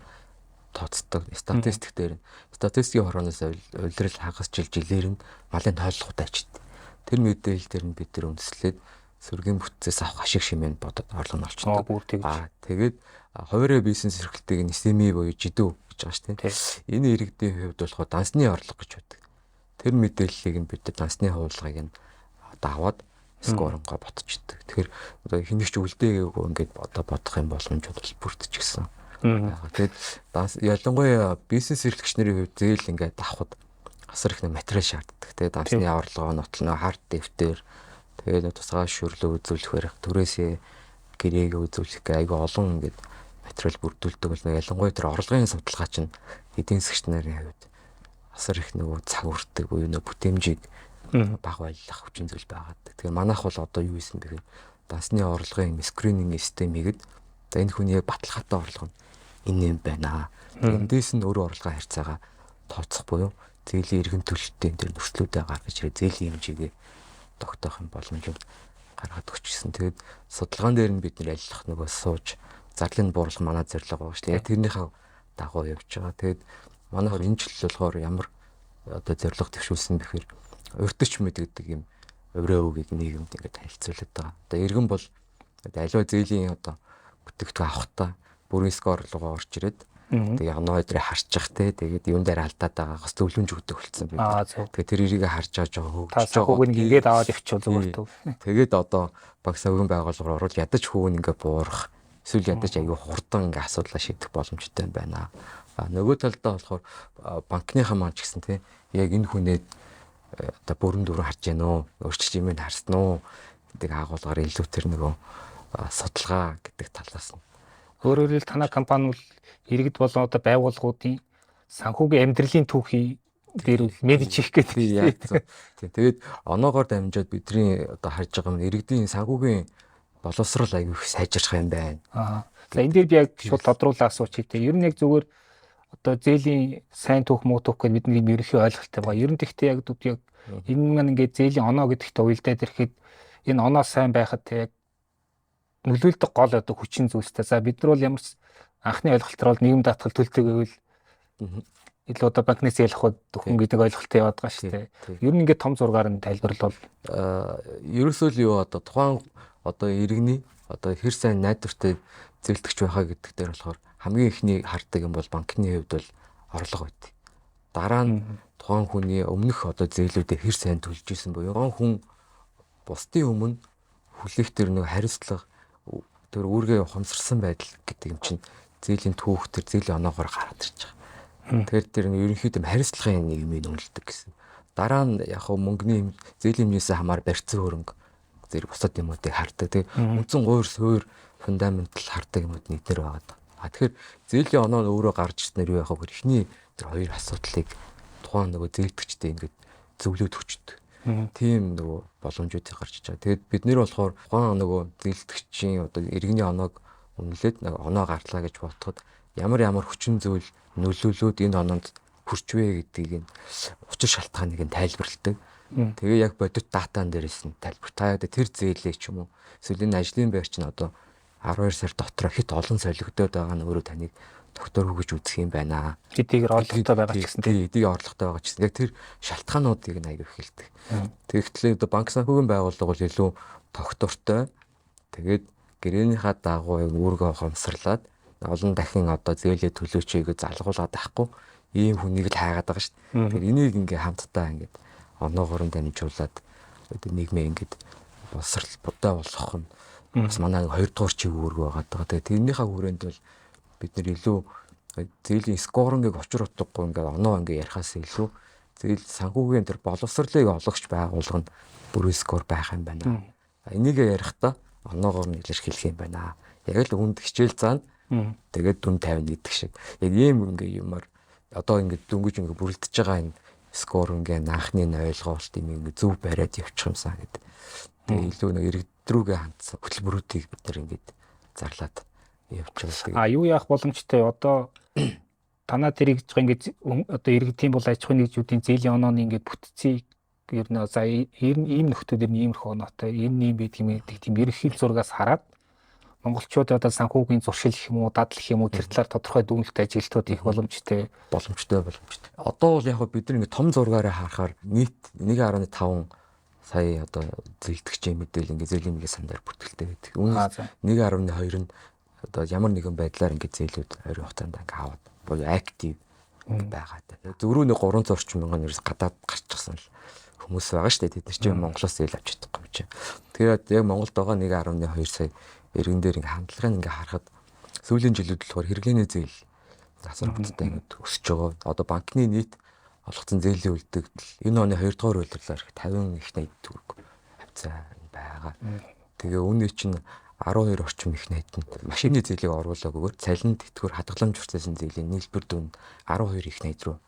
S2: тооцдог. Статистик дээр статистикийн хорооноос улирал хагас жилээр нь малын тооллоготой ачдаг. Тэр мэдээлэл дээр нь бид нэр үндэслээд сөргийн бүтцээс авах ашиг шимээн бодоод орлого нь олчдаг. Тэгээд хуваарь бизнес эрхлэлтийг нь SME буюу жидүү гэж гэж байгаа шүү дээ. Энэ иргэдийн хувьд болохоор дансны орлого гэж байдаг. Тэр мэдээллийг нь бид дансны хуулгыг нь одоо аваад скоронгоо ботчихдээ. Тэгэхээр одоо хинэгч үлдээгээгүй ингээд одоо бодох юм боломжууд бол бүрдчихсэн. Тэгээд ялангуяа бизнес эрхлэгч нарын хувьд зээл ингээд авахд асар их материал шаарддаг. Тэгээд дансны орлогоо нотлно, хард дэвтэр, тэгээд тусгай шүрлөө үзүүлэхээр түрээсээ гэрээг үзүүлэх гээ айгүй олон ингээд материал бүрдүүлдэг бол ялангуяа тэр орлогын судалгаа чинь эдийн засгч нарын хувьд асар их нөгөө цаг үрдэг буюу нөгөө бүтээмжийг баг байлгах хүчин зүйл байгаад. Тэгэхээр манайх бол одоо юу хийсэн бэ гэхээр дансны орлогын скрининг системийг за энэ хүний яг баталгаатай орлого нь энэ юм байна. Эндээс нь өөрөө орлогын харьцаагаа тооцох буюу зээлийн иргэн төлөлтийн тэр нөхцлүүдээ гаргаж ирээ зээлийн хэмжээгээ тогтоох юм боломжийг гаргаад өгчсэн. Тэгээд судалгаан дээр нь бид нэр ажиллах нөгөө сууж зарлын бууруулах манай зорилго байгаа шүү дээ. Яг тэрнийхээ дагуу явж байгаа. Тэгээд манайхаар энэ жил болохоор ямар одоо зорилго төвшүүлсэн бэхээр урьдч мэд гэдэг юм өврөө үгийг нийгэмд ингээд танилцуулдаг байгаа. Одоо иргэн бол аливаа зээлийн одоо бүтээгдэхүүн авахтаа бүрийн скорлогоо орж ирээд тэгээ оноо өдрөө харчих те тэгээд юун дээр алдаад байгаагаас зөвлөмж өгдөг болсон байна. Тэгээд тэр эрийг харж байгаа жоо хөвгөж
S1: байгаа. Хүүг нь ингээд аваад явчихвал зүгээр төв.
S2: Тэгээд одоо багш санхүүгийн байгууллагаар орвол ядаж хүүг нь ингээд буурах эсвэл ядаж аюу хурдан ингээд асуудлаа шийдэх боломжтой байна. Нөгөө талдаа болохоор банкныхаа маань ч гэсэн те яг энэ хүнээ одоо бүрэн дүрэн харж гэнэ үү, өөрчлөлт юм харсан уу гэдэг агуулгаар илүү тэр нөгөө судалгаа гэдэг талаас нь.
S1: Өөрөөр хэлбэл танай компани бол иргэд болон одоо байгууллагуудын санхүүгийн амьдралын түүхий дээр мэдж хийх гэдэг.
S2: Тэгээд оноогоор дамжаад бидний одоо харж байгаа юм иргэдийн санхүүгийн боловсрол аягүй их сайжрах юм байна.
S1: За энэ дээр би яг шууд тодруулаад асуучих те. Ер нь яг зүгээр одоо зээлийн сайн түүх муу түүх гэдэг бидний ерөнхий ойлголттой байгаа. Ер нь тэгтээ яг энэ маань ингээд зээлийн оноо гэдэгт уялдаад ирэхэд энэ оноо сайн байхад яг нөлөөлдөг гол одоо хүчин зүйлстэй. За бид нар бол ямар ч анхны ойлголтоор бол нийгэм даатгал төлдөг гэвэл илүү одоо банкнаас ялах хүн гэдэг ойлголттой яваад байгаа шүү дээ. Ер нь ингээд том зургаар нь тайлбарлал
S2: ерөөсөө л юу одоо тухайн одоо иргэний одоо хэр сайн найдвартай зээлдэгч байхаа гэдэг дээр болохоор хамгийн ихний хардаг юм бол банкны хувьд бол орлого байт. Дараа нь тухайн хүний өмнөх одоо зээлүүдээ хэр сайн төлж исэн буюу хүн бусдын өмнө хүлээх тэр нэг хариуцлага тэр үүргээ ухамсарсан байдал гэдэг юм чинь зээлийн түүх тэр зээлийн оноогоор гараад ирж байгаа. Тэгэхээр тэр ерөнхийдөө хариуцлагын нийгмийг үнэлдэг гэсэн. Дараа нь яг хөө мөнгөний зээлийн хэмжээс хамаар барьцсан хөрөнгө зэрэг бусад юмуудыг хардаг. Тэг үндсэн гойр суур фундаментал хардаг юмуд нийтээр байгаа. Тэгэхээр зээлийн оноо нь өөрөө гарч ирснээр юу яхаа гэхээр ихний тэр хоёр асуудлыг тухайн нөгөө зээлдэгчтэй ингээд зөвлөд өчтдөг. Тийм нөгөө боломжуудыг гарч иж байгаа. Тэгээд бид нэр болохоор тухайн нөгөө зээлдэгчийн одоо иргэний оноог үнэлээд нэг оноо гарлаа гэж бодоход ямар хүчин зүйл нөлөөлөөд энэ оноонд хүрч вэ гэдгийг нь учир шалтгааныг нь тайлбарладаг. Тэгээ яг бодит датан дээрээс нь тайлбар. Та яг тэр зээлээ ч юм уу эсвэл энэ ажлын байр чинь одоо 12 сар дотор хит олон солигдоод байгаа нь өөрөө таныг доктор хөгж үзэх юм байна.
S1: Хэдийгээр орлоготой байгаа ч гэсэн
S2: тийм хэдийгээр орлоготой байгаа ч гэсэн яг тэр шалтгаануудыг нь аяг их хэлдэг. Тэгэхдээ одоо банк санхүүгийн байгууллага бол илүү тогтвортой. Тэгээд гэрээнийхаа дагуу үүргээ ухамсарлаад олон дахин одоо зээлээ төлөөчийг залгуулад авахгүй ийм хүнийг л хайгаад байгаа шүү дээ. Тэгэхээр энийг ингээ хамтдаа ингээд оноогоор нь дамжуулаад нийгмээ ингээд боловсрал будаа болгох нь бас манай 2 дугаар чиг үүрэг байгаа даа. Тэгээ тэрнийхээ хүрээнд бол бид нэр илүү зээлийн скорингийг учир утгагүй ингээд оноо ингээ ярихаас илүү зээл санхүүгийн тэр боловсролыг олгогч байгуулга нь бүрэн скор байх юм байна. Энийг ярихдаа оноогоор нь илэрхийлэх юм байна. Яг л үнд хичээл заана. Тэгээд дүн 50 гэдэг шиг. Яг ийм ингээ юмар одоо ингээ дөнгөж ингээ бүрэлдэж байгаа энэ скор ингээ анхны ойлголт юм ингээ зөв бариад явчих юмсан гэдэг. Тэгээ илүү нэг иргэдрүүгээ хандсан хөтөлбөрүүдийг бид нар ингээ зарлаад явж байгаа.
S1: Юу яах боломжтой одоо танаа тэрийг гэж ингээ одоо иргэдийн бол аж ахуйн нэгжүүдийн зээлийн онооны ингээ бүтцийг ер нь за ийм нөхдүүдээр иймэрхүү оноотой энэ нэм байдаг юм гэдэг тийм ерөнхий зургаас хараад монголчууд одоо санхүүгийн зуршил гэх юм уу дадлах юм уу тэр талаар тодорхой дүгнэлт ажилтнууд их боломжтой.
S2: Одоо бол яг бид нар ингээ том зургаараа харахаар нийт 1.5 сая одоо зээлдэгчийн мэдээлэл ингээ зээлийн мэлээ сандар бүртгэлтэй байдаг. Үүнээс 1.2 нь одоо ямар нэгэн байдлаар ингээ зээлүүд ойрын хугацаанд ингээ аваад буюу актив байгаа. Зөрүүний 300 орчим мянган ерөөс гадаад гарчихсан л хүмүүс байгаа шүү дээ. Тэд нар чинь Монголоос зээл авч чадахгүй юм чинь. Тэгээд яг Монголд байгаа 1.2 сая иргэн дээр ингээ хандлагыг ингээ харахад сүүлийн жилүүд болохоор хэрэглээний зээл засвар хурдтай ингээ өсөж байгаа. Одоо банкны нийт олгоцсон зээлийн үлдэгдэл энэ оны 2 дугаар үйлдвэрлэлээр 50 их найд төгрөг хавцаа байгаа. Тэгээ үүний чинь 12 орчим их найданд машины зээлийг оруулаагүйгээр цалин тэтгэвэр хадгаламж процессын зээлийн нийлбэр дүн 12 их найд руу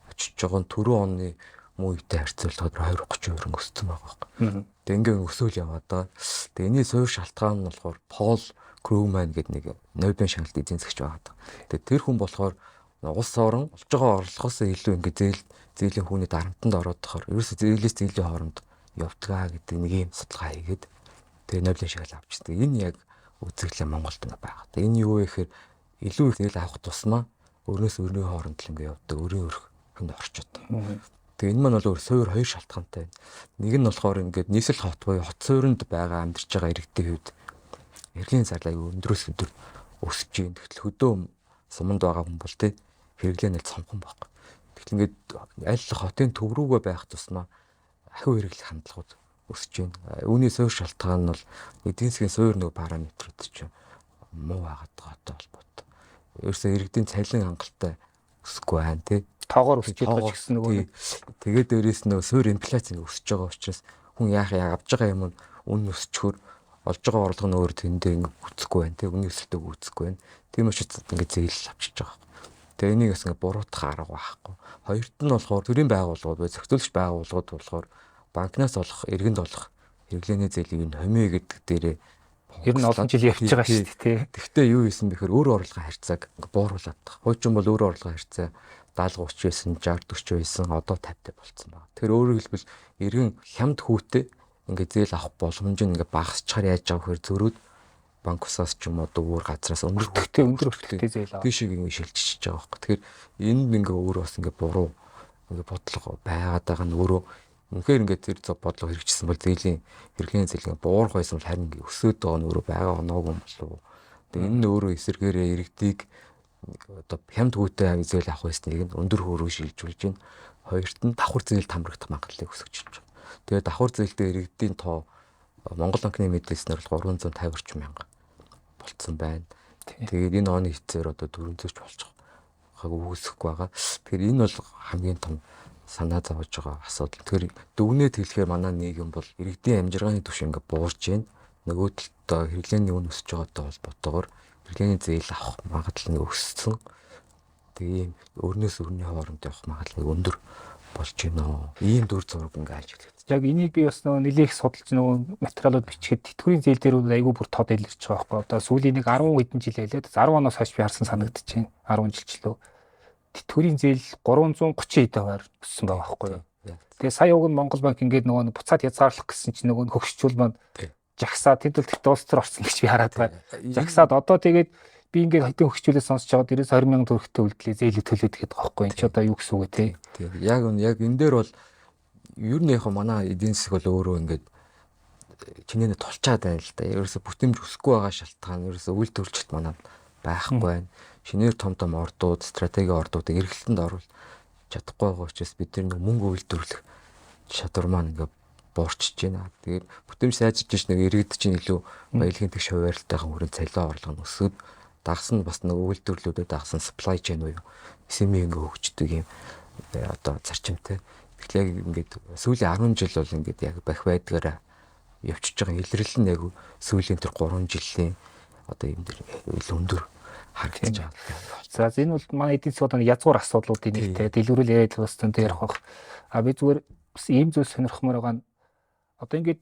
S2: очиж байгаа нь түрүү оны муу үетэй харьцуулахад 20-30% өссөн байгаа юм. Тэгээ ингээ өсөөл яваад байгаа. Тэгээ энэний суур шалтгаан нь болохоор Пол Крүүман гэдэг нэг Нобелийн шагналт эзэн засагч байгаа. Тэгээ тэр хүн болохоор улс орон олж байгаа орлогоос илүү ингээ зээлийн хүүний дарамтанд ороод тахаар ерөөсөө зээлээс зээлийн хооронд явдгаа гэдэг нэг юм судалгаа хийгээд тэгээ Нобелийн шагнал авчихсан. Энэ яг үзэгдлээ Монголд байгаа. Тэгээ энэ юу вэ гэхээр илүү их зээл авах тусмаа өөрөөс өөрийн хооронд л ингээ явдаг, өөрийн өрхөнд орчод. Тэгээ энэ маань бол суур хоёр шалтгаантай. Нэг нь болохоор ингээд нийслэл хот буюу хот суурьнд байгаа амьдарч байгаа иргэдийн хувьд хэрэглээний зардал аюу өндрөөс өндөр өсөж байна. Тэгтэл хөдөө суманд байгаа хүн бол тэ хэрэглээ нь цомхон байхгүй. Тэгтэл ингээд аль хотын төв рүүгээ байх тусмаа ахиу хэрэглэх хандлагууд өсөж байна. Үүний суур шалтгаан нь бол эдийн засгийн суур нэг параметрууд чинь муу байгаад байгаатай холбоотой. Ерөөсөө иргэдийн цалин хангалттай өсөхгүй байна тий.
S1: Тоогоор өсөж байгаа ч гэсэн нөгөө
S2: тэгээд дээрээс нөө суур инфляц ингэ өсөж байгаа учраас хүн яах авж байгаа юм үн өсчхөр олж байгаа орлого нь өөр тэндээ ингэ үүсэхгүй байна тий. Үний өсөлтөг үүсэхгүй байна. Тийм учраас ингэ зээл авчиж байгаа. Тэгээ энийг бас ингэ буруутгах арга байхгүй. Хоёрт нь болохоор төрийн байгууллагууд бай зохицуулагч байгууллагууд болохоор банкнаас олох иргэнд олох хэрэглээний зээлийн хомьё гэдэг дээрээ
S1: ер нь олон жил явж байгаа шүү дээ тий.
S2: Тэгвэл юу хийсэн бэхээр өөр орлогын харьцааг бууруулад тах. Хуучин бол өөр орлогын харьцаа 70 30 байсан 60 40 байсан одоо 50 болцсон байна. Тэгэхээр өөрөөр хэлбэл иргэн хямд хүүтэй ингээд зээл авах боломж нь ингээд багасчаар яаж байгаа вэхээр зөрүүд банк усаас ч юм уу өөр газраас өндөр өртөгтэй зээл авах. Тийшээ ингээд шилжиж байгаа байхгүй. Тэгэхээр энд ингээд өөрөө бас ингээд буруу ингээд бодлого байгаад байгаа нь өөрөө үнэхээр ингээд тэр зөв бодлого хэрэгжсэн бол зээлийн хэрэглээний зээл ингээд буурах байсан бол харин ингээд өсөөд байгаа нь өөрөө байгаа оноогүй юм болов. Тэгээ энэ нь өөрөө эсэргээрээ иргэдийг одоо хямд хүүтэй зээл авах байсныг нь өндөр хөрөг шилжүүлж байна. Хоёрт нь давхар зээл хамрагдах магадлалыг өсгөж байна. Тэгээ давхар зээлтэй иргэдийн тоо Монгол банкны мэдээлснээр бол 350 орчим мянга болцсон байна. Тэгээд энэ оны хэсээр одоо 400 ч болчих үүсэхгүй байгаа. Тэгэхээр энэ бол хамгийн том санаа зовж байгаа асуудал. Тэгэхээр дүгнээд хэлэхээр манай нийгэм бол иргэдийн амжиргааны түвшин ингээ буурж байна. Нөгөө талд хэрэглээний үн өсөж байгаатай холбоотойгоор хэрэглээний зээл авах магадлал нь өссөн. Тэгээ өрнөөс өрний хооронд явах магадлал өндөр болж байна. Ийм дүр зураг ингээ алж хэлээд.
S1: Яг энийг би бас нөгөө нэлээх судалж нөгөө материалууд бичгээд тэтгэврийн зээл дээр бол айгүй бүр тод илэрч байгаа байхгүй. Одоо сүүлийн нэг 10 хэдэн жил байлаа. 10 оноос хойш би харсан санагдаж байна. 10 жилчлөө. Тэтгэврийн зээл 330 хэдээр өссөн байгаа байхгүй юу. Тэгээ сая уг нь Монгол банк ингээд нөгөө буцаад язгаарлах гэсэн чинь нөгөө хөгшчүүл маань жагсаа тэнд бол тэгт улс төр орсон гэж би хараад байгаа. Жагсаад одоо тэгээд би ингээд хэдэн хөгшчүүлээ сонсож байгаа дээрээс 20,000 төгрөгтэй үлдлээ зээлийг төлөөд гэдэг байгаа байхгүй юу. Чи одоо юу гэсэн үг вэ те.
S2: Яг энэ дээр бол ер нь яг манай эдийн засаг бол өөрөө ингээд чиний тулчаад байна л да. Ерөөсө бүтэмж өсөхгүй байгаа шалтгаан ерөөсө үйлдвэрлэлт манай байхгүй байна. Шинээр том ордууд, стратеги ордуудыг эргэлтэнд оруулах чадахгүй байгаа учраас бид нар мөнгө үйлдвэрлэх чадвар маань ингээд буурчж байна. Тэгээд бүтэмж сайжирч нэг иргэд чинь илүү баялагын тэгш хуваарлалтайхан хүрэн цалин орлого нь өсөд дагс нь бас нэг үйлдвэрлэлүүдэд дагсан supply chain буюу SME ингээ хөгждөг юм одоо зарчимтай. Тэгэхээр яг ингээд сүүлийн 10 жил бол ингээд яг бах байдгаараа явчихж байгаа илэрлэл нь яг сүүлийн тэр 3 жилийн одоо юм дэр өндөр харагдаж байгаа.
S1: За энэ бол манай эдийн засгийн язгуур асуудлуудын нэгтэй дэлгэрүүл яриад байгаа юм ярих бах. А би зүгээр бас ийм зүйл сонирхмоор байгаа нь одоо ингээд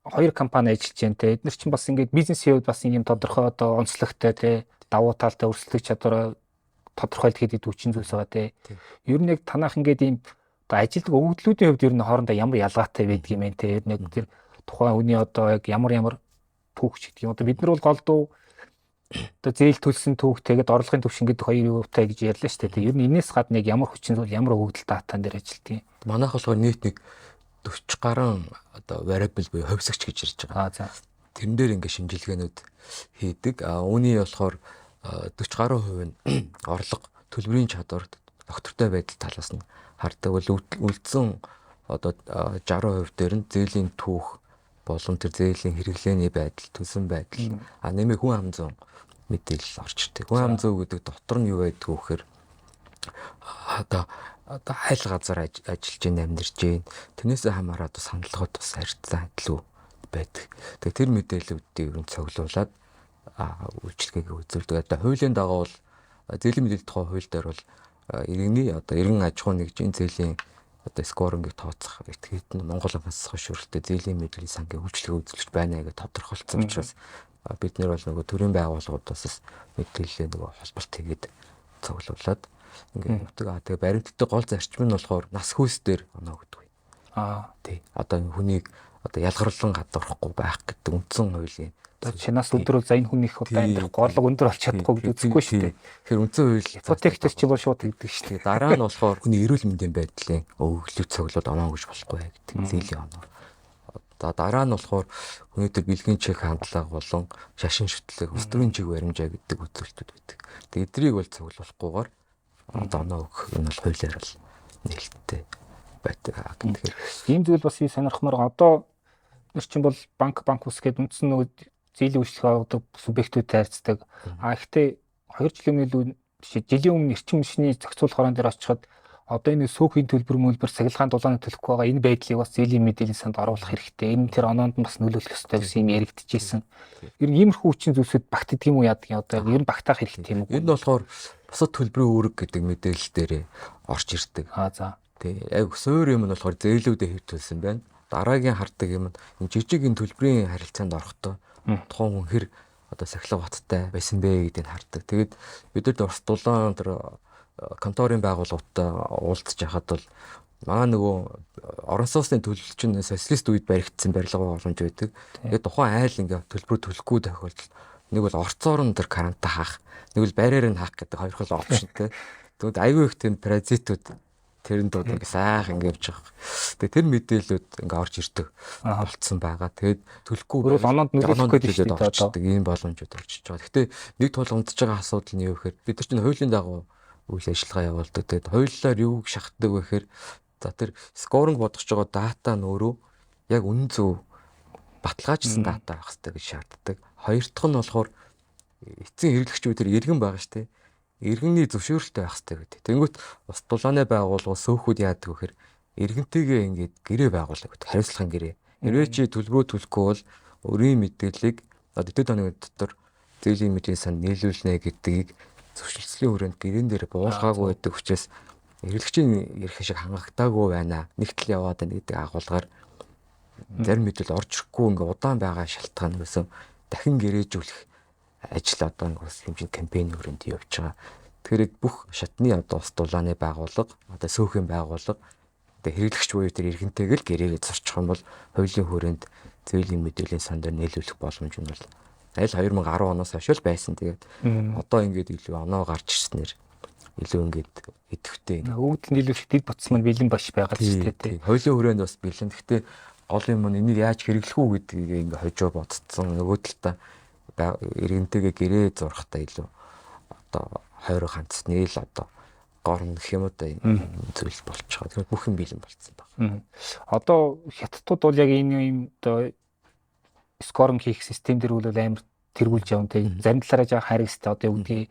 S1: хоёр компани ажиллаж байна те. Эдгээр чинь бас ингээд бизнесийн хувьд бас ийм тодорхой одоо онцлогтой те давуу талтай өрсөлдөх чадвараа тодорхойлох гэдэг хүчин зүйлс байгаа те. Ер нь яг танах ингээд ийм одоо ажилтг өгөгдлүүдийн хувьд ер нь хоорондоо ямар ялгаатай байдаг юм бэ те. Ер нь яг тэр тухайн хүний одоо яг ямар түүх гэдэг юм. Одоо бид нар бол голдуу одоо зээл төлсөн түүх тэгээд орлогын түвшин гэдэг хоёр юутай гэж ярьлаа шүү дээ. Ер нь энэс гадна яг ямар хүчин зүйл ямар өгөгдөл датан дээр ажилтгийг.
S2: Манайх болохоор нийт нэг 40 гаруй одоо variable буюу хувьсагч гэж ярьж байгаа.
S1: За.
S2: Тэрэн дээр ингээ шинжилгээнүүд хийдэг. Үүний болохоор 40 гаруй хувь нь орлого төлбөрийн чадвар доктортой байдал талаас нь хардаг бол үлдсэн одоо 60% дээр нь зээлийн түүх болон тэр зээлийн хэрэглээний байдал, төсөн байдал нэмээ хүн ам зүйн мэдээлэл орж ирдэг. Хүн ам зүй гэдэг дотор нь юу байдг вэ гэхээр одоо айл газар ажиллаж ийн амьдарч ийн тэрнээсээ хамаарат саналгууд бас харьцан адил байдаг. Тэгээ тэр мэдээллүүдийг ер нь цуглуулад үйлчлэгийг үзүүлдэг. Одоо хуулийн дагуу бол зээлийн мэдээлэл тухай хууль дээр бол иргэний одоо иргэн аж ахуй нэгжийн зээлийн одоо скорингийг тооцох этгээд нь Монгол Улсын хошууралтай зээлийн мэдээллийн сангийн үйлчлэгийг үзүүлж байна гэж тодорхойлцсон учраас бид нэр бол нөгөө төрийн байгууллагуудаас мэдээлэл нөгөө холболт хийгээд цуглуулад ингээд явдаг. Тэгээ баримттай гол зарчим нь болохоор нас хүйс дээр оноо гэдэг. Тий. Одоо хүнийг одоо ялгарлан гадуурхгүй байх гэдэг үндсэн хуулийн
S1: чинаас өдрөөр за энэ хүнийх одоо амьдрах горлого өндөр болж чадахгүй гэж үзэхгүй шүү дээ.
S2: Тэгэхээр үндсэн хууль
S1: ипотектер чи бол шууд тэгдэг шүү дээ.
S2: Дараа нь болохоор хүний эрүүл мэндийн байдлын өгөгдлөг цуглуулад оноо гэж болохгүй гэдэг зээлийн оноо. Одоо дараа нь болохоор хүний төр бэлгийн чек хандлага болон шашин шүтлэг, ус төрийн чиг баримжаа гэдэг үзүүлэлтүүд байдаг. Тэгээд эдрийг бол цуглуулахгүйгээр одоо оноо өгөх энэ бол хуулиар л нээлттэй байдаг. Тэгэхээр
S1: ийм зүйл бас би сонирхмоор одоо нэр чинь бол банк ус гэдэг үндсэн нөгөө зээлийн үйлчлэг авдаг субъектүүд таарцдаг. Гэхдээ 2 жилийн өмнө жилийн өмнө эрчим хүчний зохицуулах хорон дээр очиход одоо энэ сөөхийн төлбөр мөлбөр сахилгаан дулааны төлөхгүй байгаа энэ байдлыг бас зээлийн мэдээллийн санд оруулах хэрэгтэй. Энэ тэр оноонд нь бас нөлөөлөх ёстой гэсэн юм яригдчихсэн. Ер нь иймэрхүү хүчин зүйлсүүд багтдаг юм уу яадаг юм одоо ер нь багтаах хэрэгтэй юм уу?
S2: Энэ болохоор бусад төлбөрийн үүрэг гэдэг мэдээлэл дээр орж ирдэг.
S1: За.
S2: Тэг. Яг суур юм нь болохоор зээлүүдээ хэвтүүлсэн байна. Дараагийн хардаг юм нь жижиг энэ төлбөрийн харилцаанд орохдоо тухайн хүн хэр одоо сахилга баттай байсан бэ гэдгийг хардаг. Тэгээд бид нар Орос дулаан тэр конторын байгууллагуудтай уулзж яхад бол манай нөгөө орон сууцны төлөвлөлт чинь социалист үед баригдсан барилга боломж байдаг. Тэгээд тухайн айл ингээ төлбөр төлөхгүй тохиолдолд нэг бол орцоор нь тэр каранта хаах, нэг бол барьаар нь хаах гэдэг хоёр хол опшнтэй. Тэгвэл аюу их тийм паразитууд тэрэн дууд ингээ сайхан ингээ явж байгаа. Тэгээ тэр мэдээлүүд ингээ орж ирдэг болцсон байгаа. Тэгээд төлөхгүй
S1: бол оноонд нөлөөлөх гэдэг
S2: орчдөг ийм боломжууд орчиж байгаа. Гэхдээ нэг тулгамдж байгаа асуудал нь юу гэхээр бид нар чинь хуулийн дагуу үйл ажиллагаа явуулдаг. Тэгээд хуулиар юуг шахдаг вэ гэхээр за тэр скоринг бодгож байгаа дата нь өөрөө яг үнэн зөв баталгаажсан дата байх хэрэгтэй гэж шаарддаг. Хоёр дахь нь болохоор эцсийн хэрэглэгчүүд тэр иргэн байгаа шүү дээ. Иргэнний зөвшөөрөлтэй байх хэрэгтэй гэдэг. Тэнгүүт ус дулааны байгууллага сөөхүүд яадаг вэ гэхээр иргэнтэйгээ ингээд гэрээ байгуулдаг гэдэг. Хариуцлагын гэрээ. Хэрвээ чи төлбөрөө төлөхгүй бол өрийн мэдээллийг дэд оны дотор зээлийн мэдээллийн санд нийлүүлнэ гэдгийг зөвшөөрлөлийн хүрээнд гэрэн дээр буулгаагүй байдаг учраас хэрэглэгчийн ярих шиг хангагдаагүй байна. Нэгтэл яваад байна гэдэг агуулгаар зарим мэдээлэл орж ирэхгүй ингээд удаан байгаа шалтгаан юусэн дахин гэрээжүүлэх ажил одоо нэг бас хэмжээний кампэйн хүрээнд явж байгаа. Тэгэхээр бүх шатны одоо ус дулааны байгууллага, одоо сөөхөн байгууллага, одоо хэрэглэгч буюу тэр иргэнтэйг л гэрээгээ зорчих юм бол хуулийн хүрээнд зээлийн мэдээллийн сандаар нийлүүлэх боломж нь бол аль 2010 оноос хойш л байсан. Тэгээд одоо ингээд илүү оноо гарч ирснээр илүү ингээд идэвхтэй.
S1: Өвд нийлүүлэх дэд бутс маань бэлэн баш байгаа ч тийм.
S2: Хуулийн хүрээнд бас бэлэн. Гэхдээ гол юм нь энийг яаж хэрэглэх үү гэдгийг ингээд хожоо бодцсон. Нөгөө талдаа иргэнтэйгээ гэрээ зурхтаа илүү одоо хойроо хандсны л одоо горн гэх юм уу да зүйл болчих жоо. Тэгэхээр бүх юм бэлэн болцсон байна.
S1: Одоо хятадууд бол яг энэ юм одоо скоринг хийх систем дээр үл амар тэргүүлж явна те. Зарим талаараа жаа харигстай одоо юу гэдгийг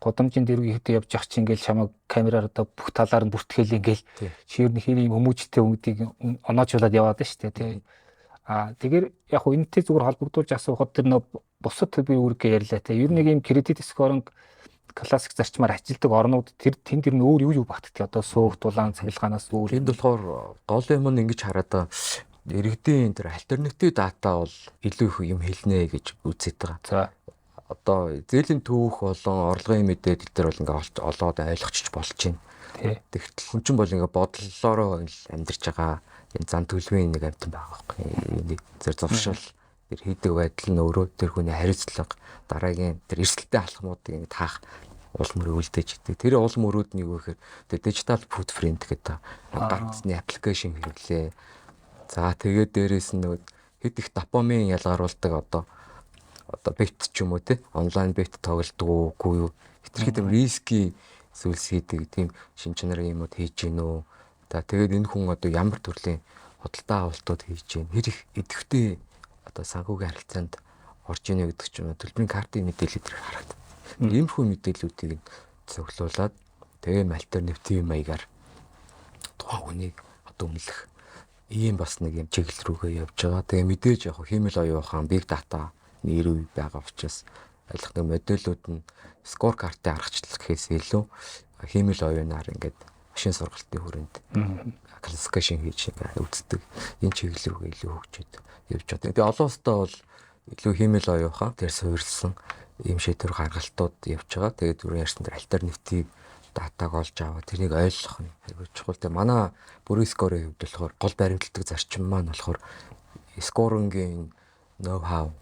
S1: гудамжийн дэрэг ихдээ явж явах чинь ингээл чамаг камераар одоо бүх талаар нь бүртгээл ингээл чи ер нь хэр юм хүмүүжтэй үгдийг оноочуулаад яваад байна шүү дээ те. Тэгэхээр яг хөө энэтэй зүгээр холбогдуулж асуухад тэр нөө бусад төлбөрийн үүрэг ярьлаа те. Ер нь нэг юм кредит скоринг классик зарчмаар ажилдаг орнууд тэр тэнд юу юу багтдаг одоо сөөг дулаан цахилгаанаас өөр.
S2: Энд болохоор гол юм нь ингэж хараад иргэдийн тэр альтернатив дата бол илүү их юм хэлнэ гэж үзээд байгаа.
S1: За
S2: одоо зээлийн түүх болон орлогын мэдээлэл дээр бол ингээ олоод ойлгочих болж байна. Тэгтэл хүн чинь бол ингээ бодлолоороо амьдарч байгаа энэ зан төлөвийн нэг амтан байгаа байхгүй. Энийг зэрэг зуршил тэр хийдэг байдал нь өөрөө тэр хүний хариуцлага дараагийн тэр эрсдэлтэй алхмуудыг ингээ таах улмөр үлдээж идэг. Тэр улмөрүүд нь юу гэхээр тэр digital footprint гэдэг гадаадны аппликейшн хэрэглээ. За тэгээд дээрээс нь хэд их допамин ялгаруулдаг одоо бет ч юм уу те онлайн бет тоглодог уугүй юу хитрхи тийм риски зүйлс хийдэг тийм шин чанарын юмуд хийж гин үү. Тэгээд энэ хүн одоо ямар төрлийн худалдаа авалтууд хийж гин, хэр их идэвхтэй одоо санхүүгийн харилцаанд орж ийнэ гэдэг ч юм уу төлбөрийн картын мэдээлэл дээр харагдав. Иймэрхүү мэдээллүүдийг цуглуулад тэгээд альтернатив маягаар тухайн хүнийг одоо үнэлэх ийм бас нэг юм чиглэл рүүгээ явж байгаа. Тэгээ мэдээж яг хиймэл оюун ухаан, big data нэр үе байгаа учраас ойлгох нэг модельүүд нь скор картын аргачлал гэхээс илүү хиймэл оюунаар ингээд машин сургалтын хүрээнд классификашн хийж үздэг. Энэ чиглэл рүүгээ илүү хөгжиж явж байгаа. Тэгээ олон улстай бол илүү хиймэл оюун ухаан дээр суурилсан ийм шийдвэр гаргалтууд явж байгаа. Тэгээд түрүү ярьсан дээр альтернатив датаг олж аваад тэрнийг ойлгох нь айгүй чухал. Тэгээ манай бүрийн скорын хувьд болохоор гол баримтлагдаг зарчим маань болохоор скорингийн ноу хау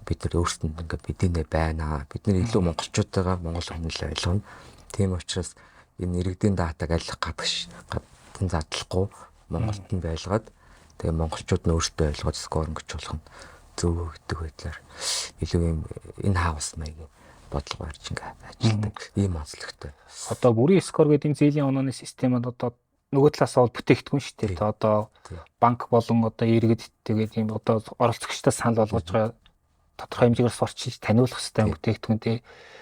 S2: бид нар өөрсдөнд ингээд бидэнэ байна. Бид нар илүү монголчуудаа монгол хүмүүст ойлгоно. Тийм учраас энэ иргэдийн датаг алих гадагш задлахгүй Монголд нь байлгаад тэгээ монголчууд нь өөрсдөө ойлгоод скоринг болох нь зөв гэдэг байдлаар илүү юм энэ хаус маягийн бодлого барьж ингээд ажилладаг. Ийм онцлогтой.
S1: Одоо бүрийн скор гэдэг энэ зээлийн онооны системд одоо нөгөө талаас бол бүтээгдэхүүн шүү дээ. Одоо банк болон одоо иргэд тэгээд ийм одоо оролцогчдод санал болгож байгаа тодорхой хэмжээгээр сурчилж таниулах хэрэгтэй бүтээгдэхүүн тий.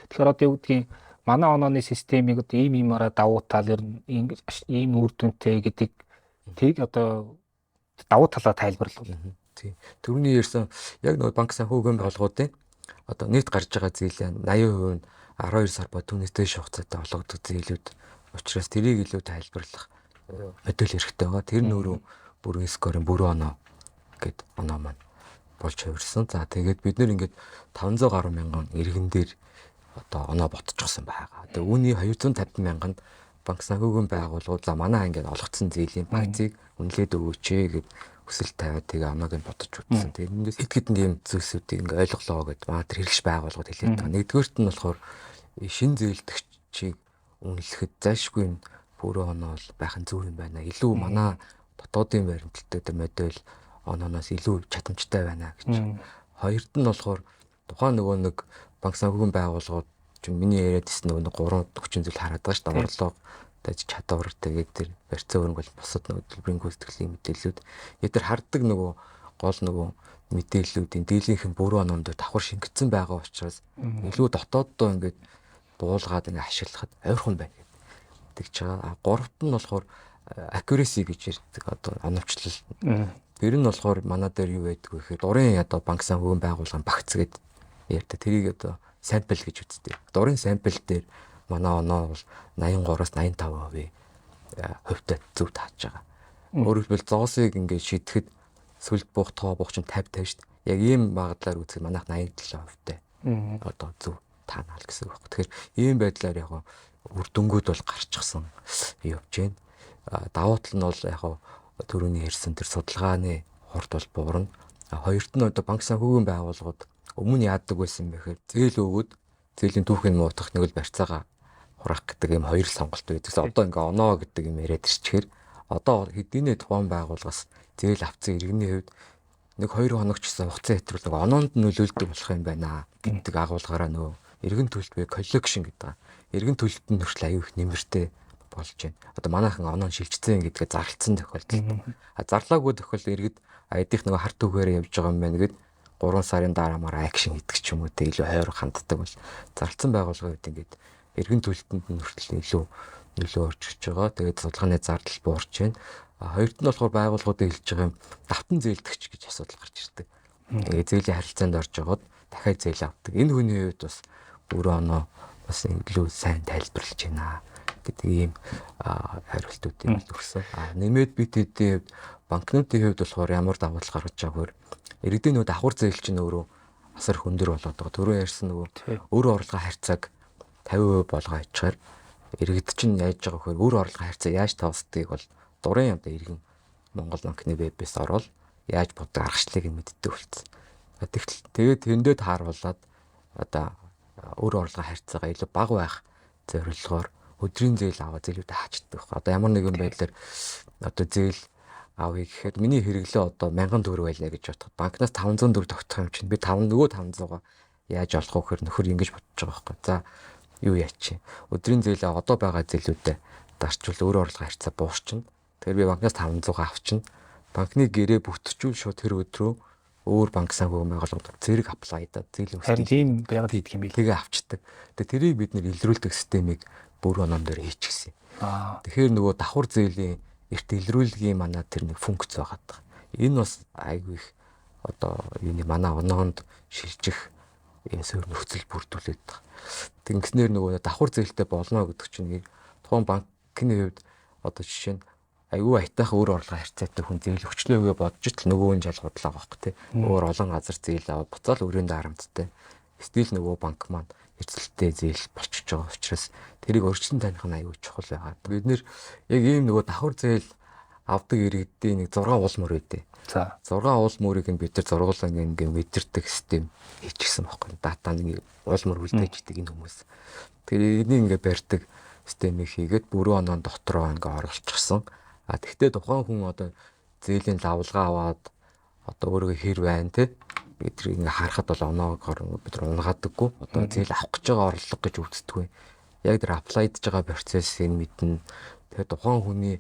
S1: Тэгэхээр одоо юу гэдгийг манай онооны системийг одоо ийм иймаараа давуу тал ийм үр дүнтэй гэдэг тийг одоо давуу талаа тайлбарлал.
S2: Тий. Түрүүний ярьсан яг нөгөө банк санхүүгийн байгууллагуудын одоо нийт гарч байгаа зээлийн 80% нь 12 сар ба түүнээс дээш хугацаатай олгодог зээлүүд учраас тэрийг илүү тайлбарлах модель хэрэгтэй байгаа. Тэр нь өөрөө бүрэн скорын бүрэн оноо гэд оноо маань болж хувирсан. За тэгээд бид нэр ингээд 500 гаруй мянган иргэн дээр одоо оноо ботчихсон байгаа. Тэгээ үүний 250 мянганд банк санхүүгийн байгууллагууд за манай ингээд олгоцсон зээлийн багцыг үнэлээд өгөөч гэд хүсэл тавиад тэгээ оноог нь бодож үзсэн. Тэгээд эндээс эдгэд ийм зүйлсүүдийг ингээ ойлголоо гэдээ маа тэр хэрэглэж байгууллагууд хэлээд байгаа. Нэгдүгээрт нь болохоор шин зээлдэгчийг үнэлэхэд зайлшгүй бүрэн оноо байх нь зөв юм байна. Илүү манай дотоодын баримталтай дээр модель онооноос илүү чадамжтай байна гэж. Хоёрт нь болохоор тухайн нөгөө нэг банк санхүүгийн байгууллагууд чинь миний яриад ирсэн нөгөө 3 40 зүйл хараад байгаа шүү дээ. Орлого тааж чадвар тэгээд тэр барьцаа өрөнгө бол бусад нөгөө төлбөрийн гүйцэтгэлийн мэдээллүүд тэр харддаг нөгөө гол нөгөө мэдээллүүдийн дийлийнхэн бүрэн оноонд давхар шингэсэн байгаа учраас илүү дотооддоо ингээд буулгаад ингээд ашиглахад ойрхон байна гэдэг ч байгаа. Гуравт нь болохоор accuracy гэж ярьдаг одоо оновчлол. Тэр нь болохоор манай дээр юу байдаг вэ гэхээр дурын одоо банк санхүүгийн байгууллагын багц гэдэг ярьдаг. Тэрийг одоо sample гэж үздэг. Дурын sample дээр манай оноо бол 83-аас 85% хувьтай зөв тааж байгаа. Өөрөөр хэлбэл зоосыг ингээд шидэхэд сүлд буух тоо буух чинь 50 шүү дээ. Яг ийм магадлаар үзэхэд манайх 87%-тай одоо зөв таанаа л гэсэн үг. Тэгэхээр ийм байдлаар яг үр дүнгууд бол гарчихсан явж байна. Давуу тал нь бол яг түрүүний ярьсан тэр судалгааны хорт бол буурна. Хоёрт нь одоо банк санхүүгийн байгууллагууд өмнө яадаг байсан бэхээр зээл өгөөд зээлийн түүхийг муутгах нэг л барьцаагаа хураах гэдэг юм хоёр сонголт байдагс. Одоо ингээ оноо гэдэг юм яриад ирчихээр одоо хэдийнэ тухайн байгууллагаас зээл авцсан иргэний хувьд нэг 2 хоног ч гэсэн хугацаа хэтрүүл нэг оноонд нөлөөлдөг болох юм байна гэдэг агуулгаараа нөгөө иргэн төлбөрийн коллекшн гэдэг. Иргэн төлөлтөнд хүртэл аюу их нэмэртэй болж байна. Одоо манайхан оноо шилжчихсэн гэдгээ зарлцсан тохиолдол. Зарлаагүй тохиолдол иргэд эдийнх нөгөө харт түгээр явж байгаа юм байна гэд 3 сарын дараамаар акшн хийдэг ч юм уу те илүү хойроо ханддаг бол зарлцсан байгууллагын үед ингээд иргэн төлөлтөнд нь хүртэл илүү нөлөө орж байгаа. Тэгээд судалгааны зардал буурч байна. Хоёрт нь болохоор байгууллагуудыг хэлж байгаа юм давтан зээлдэгч гэж асуудал гарч ирдэг. Тэгээд зээлийн харилцаанд орж байгаад дахиад зээл авдаг. Энэ хүний хувьд бас өөрөө оноо бас илүү сайн тайлбарлаж байна гэдэг ийм хариултуудыг өгсөн. Нэмээд бид хэдийн банкнуудын хувьд болохоор ямар давуу тал гаргаж байгаагаар иргэдийн давхар зээл чинь өөрөө асар их өндөр болоод байгаа. Түрүү ярьсан нөгөө өөр орлогын харьцааг 50% болгоо ичгээр иргэд чинь яаж байгаа вэхээр өөр орлогын харьцаа яаж тавсдгийг бол дурын одоо иргэн Монгол банкны вебээс ороод яаж боддог аргачлалыг мэддэг болсон. Тэгээд тэндээ тааруулаад одоо өөр орлогын харьцаагаа илүү бага байх зорилгоор өдрийн зээл аваа зээлүүдэд хаачдаг. Одоо ямар нэгэн байдлаар одоо зээл авъя гэхэд миний хэрэглээ одоо 1000 төгрөг байлаа гэж бодоход банкнаас 500 төгрөг тогтох юм чинь би 500-аа яаж олох вэ гэхээр нөхөр ингэж бодож байгаа байхгүй. За юу яач чи. Өдрийн зээлээ одоо байгаа зээлүүдэд дарчвал өөр орлого харьцаа буурчин. Тэгэхээр би банкнаас 500 авчин. Банкны гэрээ бүтчихвэл шууд тэр өдрөө өөр банк санхүүгийн байгууллагад зэрэг аплайдаад зээлийн
S1: Харин тийм байгаад идэх юм билээ.
S2: тэгээ авчдаг. Тэгээ тэрийг бид нэр илрүүлдэг системийг бүр оном дээр хийчихсэн. Тэгэхээр нөгөө давхар зээлийн эрт илрүүлгийн манай тэр нэг функц байгаа. Энэ бас айгүй их одоо юуны манай оноонд шилжих энэ суур нөхцөл бүрдүүлээд байгаа. Тэнгиснээр нөгөө давхар зээлтэй болно гэдэг чинь тухайн банкны хувьд одоо жишээ нь айгүй айтайх өөр орлого харьцаатай хүн зээл өчлөө үгээ бодж итл нөгөө нь жал худлаа байхгүй тий. Өөр олон газар зээл аваад буцаал өрөөндөө харамттай. Стил нөгөө банк маань эцэлтэй зээл болчихж байгаа учраас тэрийг өрчлөн таних нь айгүй чухал байгаа. Бид нэр яг ийм нөгөө давхар зээл авдаг иргэдийн нэг 6 уул мөр өгдөө.
S1: За
S2: 6 уул мөрийг нь бид нар зургуулan ингээ мэдэрдэг систем хийчихсэн байхгүй. Дата нэг уул мөр үлдээж идэг энэ хүмүүс. Тэр энийг ингээ барьдаг системийг хийгээд бүрэн оноо дотроо ингээ оруулчихсан. А тэгтээ тухайн хүн одоо зээлийн лавлгаа аваад одоо өөрийгөө хэр байна те бид тэр ингээ харахад бол оноогоор бид нар унгадаггүй. Одоо зээл авах гэж байгаа орлого гэж үздэг. Яг тэр аплайдж байгаа процессыг мэднэ. Тэгээ тухайн хүний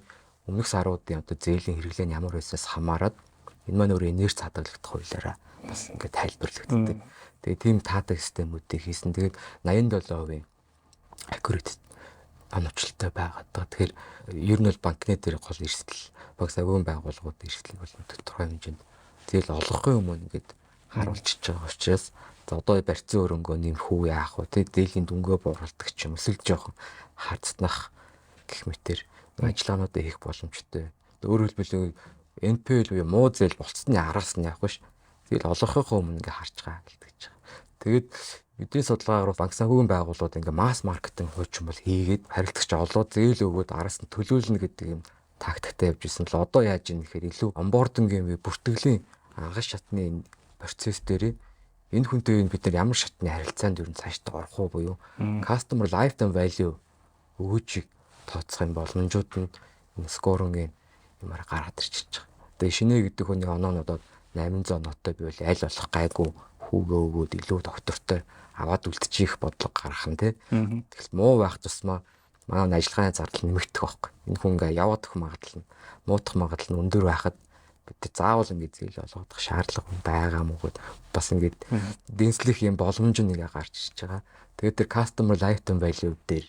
S2: өмнөх саруудын одоо зээлийн хэрэглээ нь ямар байснаас хамаарат энэ маань өөр энерги хадгалагдах хуулиараа бас ингээд тайлбарлагддаг. Тэгээ тийм таадаг системүүдийг хийсэн. Тэгээд 87% accurate оновчлолтой байгаад байгаа. Тэгэхээр ер нь бол банкны дээр гол эрсдэл баг санхүүгийн байгууллагууд эрсдэл бол тодорхой хэмжээнд зээл олгохгүй юм ингээд харуулчихж байгаа учраас одоо барьцсан өрөнгөө нэмэх үү яах вэ? Тэ зээлийн дүнгөө бууруулдаг ч юм эсвэл жоохон хардснах гэх мэтэр ажиллагаануудаа хийх боломжтой. Өөрөөр хэлбэл NPL буюу муу зээл болцсны араас нь явах ш. Зээл олгохын өмнө ингээ харж байгаа гэж байгаа. Тэгээд бидний судалгаагаар банк санхүүгийн байгууллагууд ингээ масс маркетинг хуучин бол хийгээд харилцагч олоод зээл өгөөд араас нь төлөөлнө гэдэг юм тактиктай явж исэн л одоо яаж ийм гэхээр илүү онбордингийн бүртгэлийн анхаас шатны процесс дээр энэ хүнтэй бид нар ямар шатны харилцаанд юу цаашдаа орох уу буюу customer lifetime value өгөөжийг тооцох юм боломжууд нь энэ скорингийн юмар гаргаад ирчихэж байгаа. Тэгээ шинэ гэдэг хүний оноонуудад 800 ноттой байвал аль болох гайгүй хүүгээ өгөөд илүү доктортой аваад үлдчих бодлого гаргах нь тий. Тэгэл муу байх тусмаа манай ажиллагааны зардал нэмэгдэх байхгүй. Энэ хүн ингээ яваад их магадлал нь муутах магадлал нь өндөр байхад бид заавал ингээ зээл олгох шаардлага байгаа мөгөөд бас ингээ дэнслэх юм боломж нэгэ гарч ирж байгаа. Тэгээд тэр customer lifetime value дээр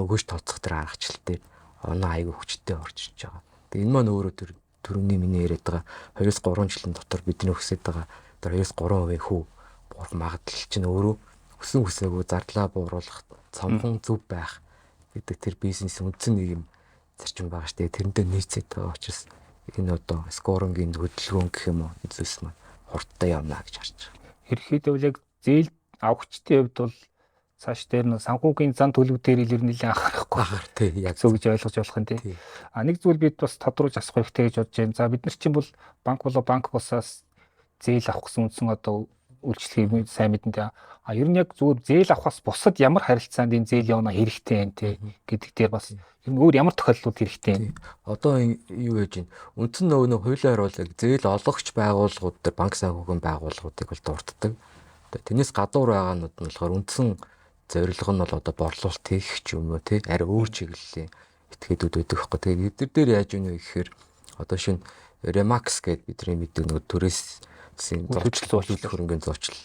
S2: өгөөж тооцох тэр аргачлал дээр оноо аягүй хүчтэй орж ирж байгаа. Тэгээ энэ маань өөрөө тэр түрүүний миний яриад байгаа 2-3 жилийн дотор бидний өсөж байгаа тэр 2-3% хүү буурах магадлал чинь өөрөө өсөн хүсээгүй зардлаа бууруулах цомхон зөв байх гэдэг тэр бизнес үндсэн нэг юм зарчим байгаа шүү дээ. Тэрнтэй нийцээд байгаа учраас энэ одоо скорингийн хөдөлгөөн гэх юм уу зүйлс маань хурдтай явна гэж харж байгаа.
S1: ерөөхдөө яг зээл авахчдын хувьд бол цааш дээр нь санхүүгийн зан төлөв дээр илэр нэлээд анхаарахгүй
S2: тий яг
S1: зөв гэж ойлгож болох юм тий. А нэг зүйл бид бас тодруулж асах хэрэгтэй гэж бодож байна. За бид нар чинь бол банк болоо банк босаас зээл авах гэсэн үндсэн одоо үйлчлэгийг сайн мэднэ. А ер нь яг зүгээр зээл авахаас бусад ямар харилцаанд энэ зээл явна хэрэгтэй юм тий гэдэг дээр бас ер нь өөр ямар тохиолдлууд хэрэгтэй юм.
S2: Одоо юу гэж байна? Үндсэн нөгөө хуулиар бол зээл олгогч байгууллагууд дээр банк санхүүгийн байгууллагуудыг бол дурддаг. Тэрнээс гадуур байгаанууд нь болохоор үндсэн зорилго нь бол одоо борлуулалт хийх ч юм уу тий арай өөр чиглэлийн этгээдүүд байдаг байхгүй. Тэгээд эдгээр дээр яаж ийнэ гэхээр одоо шинэ Remax гэдэг бидний мэддэг нөгөө төрөөсийн зурчлал хөрөнгөний зурчил.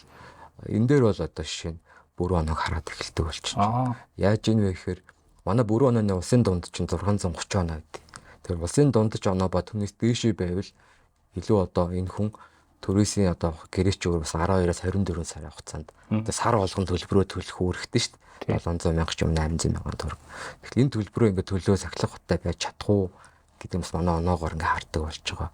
S2: Энэ дээр бол одоо жишээ нь бүрэн оног хараад эхэлдэг болчихно. Яаж ийнэ вэ гэхээр манай бүрэн онооны улсын дунд чинь 630 оноо гэдэг. Тэр улсын дундч оноо ба түүнээс дээшээ байвал илүү одоо энэ хүн төрөөсийн одоо гэрээч өөр бас 12-аас 24 сарын хугацаанд одоо сар болгон төлбөрөө төлөх үүрэгтэй шүү дээ. 700 мянга ч юм 800 мянган төгрөг. Тэгэхээр энэ төлбөрөө ингээ төлөө сахилах хуттай байж чадах уу гэдэг юмс манай оноогоор ингээ хардаг болж байгаа.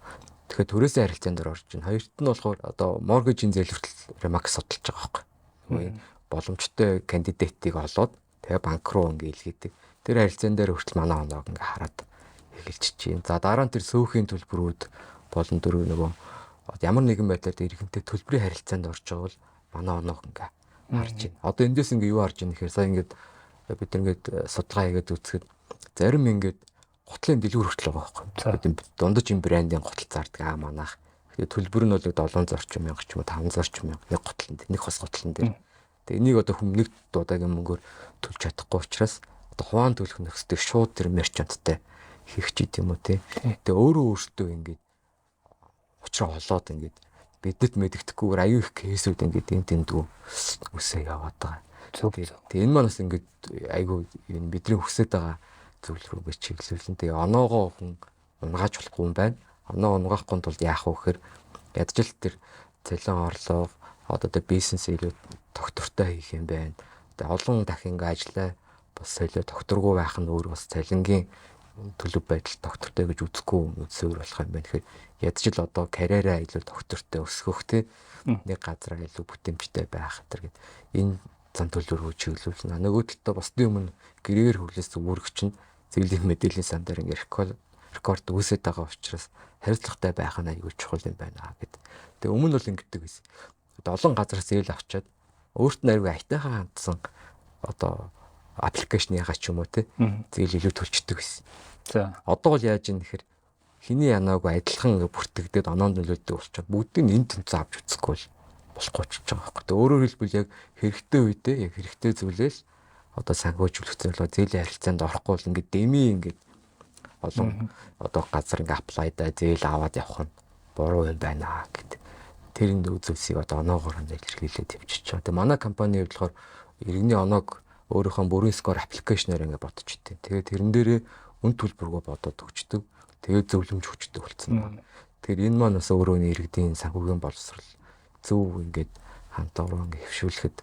S2: Тэгэхээр төрөөсийн харилцаанд дээр орж байна. Хоёрт нь болохоор одоо моргежийн зээл хүртэл Remax судалж байгаа байхгүй. Боломжтой кандидатыг олоод тэгээ банк руу ингээ илгээдэг. Тэр харилцаан дээр хүртэл манай оноог ингээ хараад эхэлчихэж байна. За дараа нь тэр сөөхийн төлбөрүүд болон дөрөв нөгөө ямар нэгэн байдлаар иргэнтэй төлбөрийн харилцаанд орж байгаа бол манай оноог ингээ харж байна. Одоо эндээс ингээ юу харж байна гэхээр сая ингээд бид ингээд судалгаа хийгээд үзэхэд зарим ингээд гутлын дэлгүүр хүртэл байгаа байхгүй. Дундаж юм брендийн гутал зардаг манайх. Тэгээд төлбөр нь бол 700 орчим мянга ч юм уу 500 орчим мянга нэг гутланд нэг хос гутлан дээр. Тэгээ энийг одоо хүм нэг удаагийн мөнгөөр төлж чадахгүй учраас одоо хуваан төлөх нөхцөлтэй шууд тэр мерчанттай хийх ч гэдэм үү те. Тэгээ өөртөө ингээд учраа олоод ингээд бидэд мэддэхгүйгээр аюу их кейсүүд ингээд энэ тэндгүү үсээ яваад байгаа. Тэгээ энэ манаас ингээд айгүй энэ бидний хүсэж байгаа зүйл рүү би чиглүүлэн. Тэгээ оноогоо хүн унгааж болохгүй юм байна. Оноо унгаахгүй тулд яах вэ гэхээр ядчил тэр цалин орлого одоо тэр бизнес илүү тогтвортой хийх юм байна. Тэгээ олон дахин ингээд ажиллаа бас солио тогтворгүй байх нь өөр бас цалингийн төлөв байдал тогтвортой гэж үзэхгүй үзсээр болох юм байна. Тэгэхээр ядчил одоо карьераа илүү тогтвортой өсгөх те нэг газараа илүү бүтэмжтэй байх гэдэг энэ зан төлөв рүү чиглүүлнэ. Нөгөө талдаа бас юм гэрээр хүлээс үүрэг чинь зэвлийн мэдээллийн сан дээр ингээд рекорд үүсэж байгаа учраас хариуцлагатай байх нь аягүй чухал юм байна гэдэг. Тэгээ өмнө нь бол ингэдэг байсан. Олон газараас зээл авчаад өөрт нь аягүй айтайхан хандсан одоо аппликейшныгаа ч юм уу те зээл илүү төлчдөг байсан.
S1: За
S2: одоо бол яаж юм нэхэр хиний янаагүй адилхан ингээ бүртгэгдээд оноонд нөлөөддөг болчиход бүгдийг нь энэ тэнцээ авч үзэхгүй болохгүй ч байгаа байхгүй. Тэгээ өөрөөр хэлбэл яг хэрэгтэй үедээ яг хэрэгтэй зүйлээс одоо санхүүжүүлэх зорилго зээлийн харилцаанд орохгүй бол ингээ дэми ингээ олон одоо газар ингээ аплайдаа зээл аваад явах нь буруу юм байна гэдэг. Тэр энэ үзүүлсийг одоо оноогоор нь илэрхийлээд явчихж байгаа. Тэгээ манай компани хувьд болохоор иргэний оноог өөрийнхөө бүрэн скор аппликейшнээр ингээ бодчихтой. Тэгээ тэрэн дээрээ үн төлбөргөө бодоод өгчдөг. Тэгээ зөвлөмж өгчдөг болсон байна. Тэгэхээр энэ маань бас өөрөө иргэдийн санхүүгийн боловсрол зөв ингээд хамтаараа ингээ хөвшүүлэхэд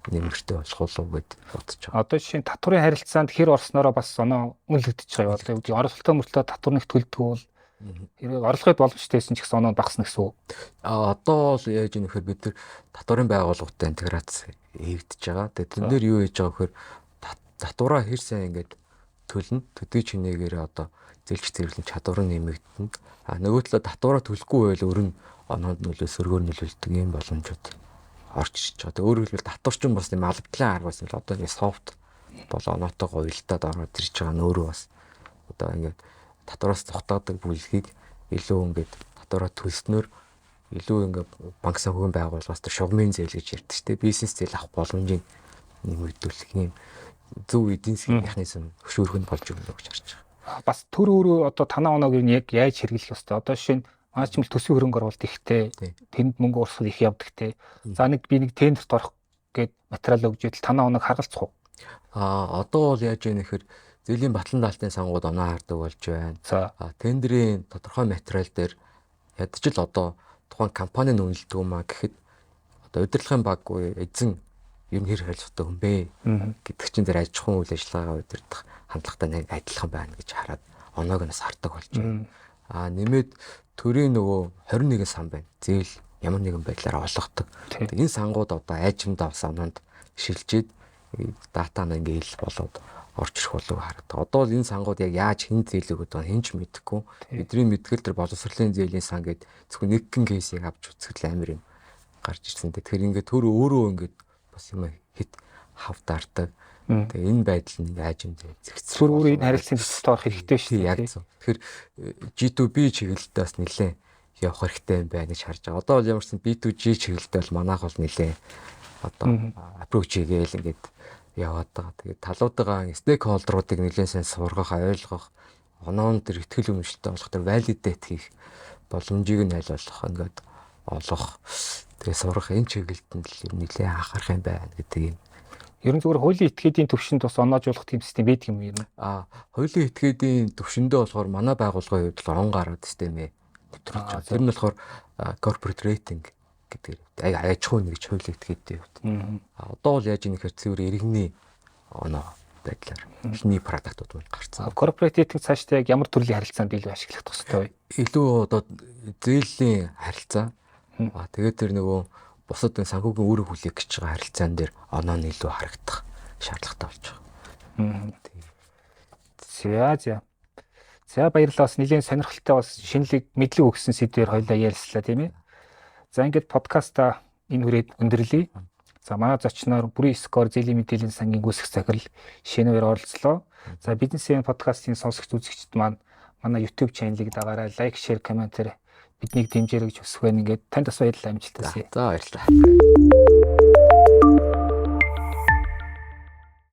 S2: нэмэртэй болох уу гэд бодож байгаа.
S1: одоо жишээ нь татварын харилцаанд хэр орсноороо бас оноо үнэлэгдэж байгаа юм. Орлоготой мөртлөө татвар нэг төлдөг бол хэрэг орлогод боломжтойсэн ч гэсэн оноо багасна гэсэн үг.
S2: Одоо л яаж юм нэхэр бид нар татварын байгууллагатай интеграц хийгдэж байгаа. Тэгээд тэн дээр юу хийж байгаа гэхээр татвараа хэр сайн ингээд төлнө. Төдий чинээгээр одоо зэлж зэрэглэн чадвар нь нэмэгдэнэ. Нөгөө талаа татвараа төлөхгүй байл өөр нь оноонд нөлөө сөргөөр нөлөөлдөг юм боломжууд орж ирж байгаа. Тэгээ өөрөөр хэлбэл татвар чинь бас юм албатлын арга байсан л одоо ингэ софт бол оноотойгоо уялдаад ороод ирж байгаа нөөрөө бас одоо ингэ татвараас зогтоодог бүлгийг илүү ингээд татвараа төлснөөр илүү ингээд банк санхүүгийн байгууллагаас тэр шугамын зээл гэж ярьдаг шүү дээ. Бизнес зээл авах боломжийг нэмэгдүүлэх юм зөв эдийн засгийн механизм хөшөөрөх нь болж өгнө гэж харж байгаа.
S1: Бас төр өөрөө одоо танаа оноог нь яг яаж хэрэглэх ёстой? Одоо жишээ нь маань ч юм төсвийн хөрөнгө оруулалт ихтэй, тэнд мөнгө урсгал их явдаг те. За нэг би нэг тендерт орох гээд материал өгж идэл танаа оноог харгалзах уу?
S2: Одоо бол яаж яах нэхэр зээлийн батлан даалтын сангууд оноо хардаг болж байна.
S1: За
S2: тендерийн тодорхой материал дээр ядчил одоо тухайн компанийн үнэлдэг юм а гэхэд одоо удирдлагын баггүй эзэн ер нь хэр харилцагтай хүн бэ гэдэг чинь тэр аж ахуйн үйл ажиллагаагаа удирдах хандлагатай нэг адилхан байна гэж хараад оноог нь сардаг болж байна. Нэмээд төрийн нөгөө 21 сан байна. Зээл ямар нэгэн байдлаар олгодог. Энэ сангууд одоо айжимдаа бас оноонд шилжээд дата нь ингээл болоод орж ирэх болов хараад. Одоо бол энэ сангууд яг яаж хэн зээл өгöd байгаа хинч мэдэхгүй. Бидний мэдгэл тэр боловсролын зээлийн сан гээд зөвхөн нэг гин кейсийг авч үзэхэл амар юм гарч ирсэн. Тэгэхээр ингээд төр өөрөө ингээд бас юм хит хавтаардаг. Тэгээ энэ байдал нь айжимд зэгцсэн.
S1: төр өөрөө энэ харилцаанд төсөлд орох хэрэгтэй шүү дээ.
S2: Яг зөв. Тэгэхээр G2B чиглэлдээ бас нэлээд явах хэрэгтэй юм байна гэж харж байгаа. Одоо бол ямарсан B2G чиглэлдээ бол манайх бол нэлээд одоо approach хийгээл ингээд яваад байгаа. Тэгээд талуудаа стейкхолдеруудыг нэлээд сайн сургах, ойлгох, оноонд төр ихтгэл үнэмшилтэй болох, тэр validate хийх боломжийг нь аль болох ингээд олох. Тэгээ сурах энэ чиглэлд нь нэлээд анхаарах юм байна гэдэг юм.
S1: Ер нь зүгээр хуулийн этгээдийн төвшөнд бас оноожуулах тийм систем байдаг юм юм.
S2: Хуулийн этгээдийн төвшөндөө болохоор манай байгууллагын хувьд он гараад системээ нэвтрүүлж байгаа. Тэр нь болохоор corporate rating гэдэг. Аж ахуйн нэгж хуулийн этгээдийн хувьд. Одоо бол яаж нэхэр цэвэр иргэний оноо байдлаар ихний продуктууд гарцсан.
S1: Corporate rating цаашдаа яг ямар төрлийн харилцаанд илүү ашиглах тустай вэ?
S2: Илүү одоо зээлийн харилцаа. Тэгээд тэр нөгөө бусад санхүүгийн үүрэг хүлээх гэж байгаа харилцаан дээр оноо нь илүү харагдах шаардлагатай болж байгаа. За баярлалаа. Бас нэлийн сонирхолтой бас шинэлэг мэдлэг өгсөн сэдвээр хоёлаа ярилцлаа тийм ээ. За ингээд подкаста энэ хүрээд өндөрлөе. За манай зочноор бүрийн скор зээлийн мэдээллийн сангийн гүйцэх захирал Шинээр оролцлоо. За бизнесийн подкастын сонсогч үзэгчд маань манай YouTube channel-ыг дагаарай, лайк, шеэр, комментээр биднийг дэмжээрэй гэж хүсэх байна. Ингээд танд бас баярлалаа амжилт хүсье. За баярлалаа.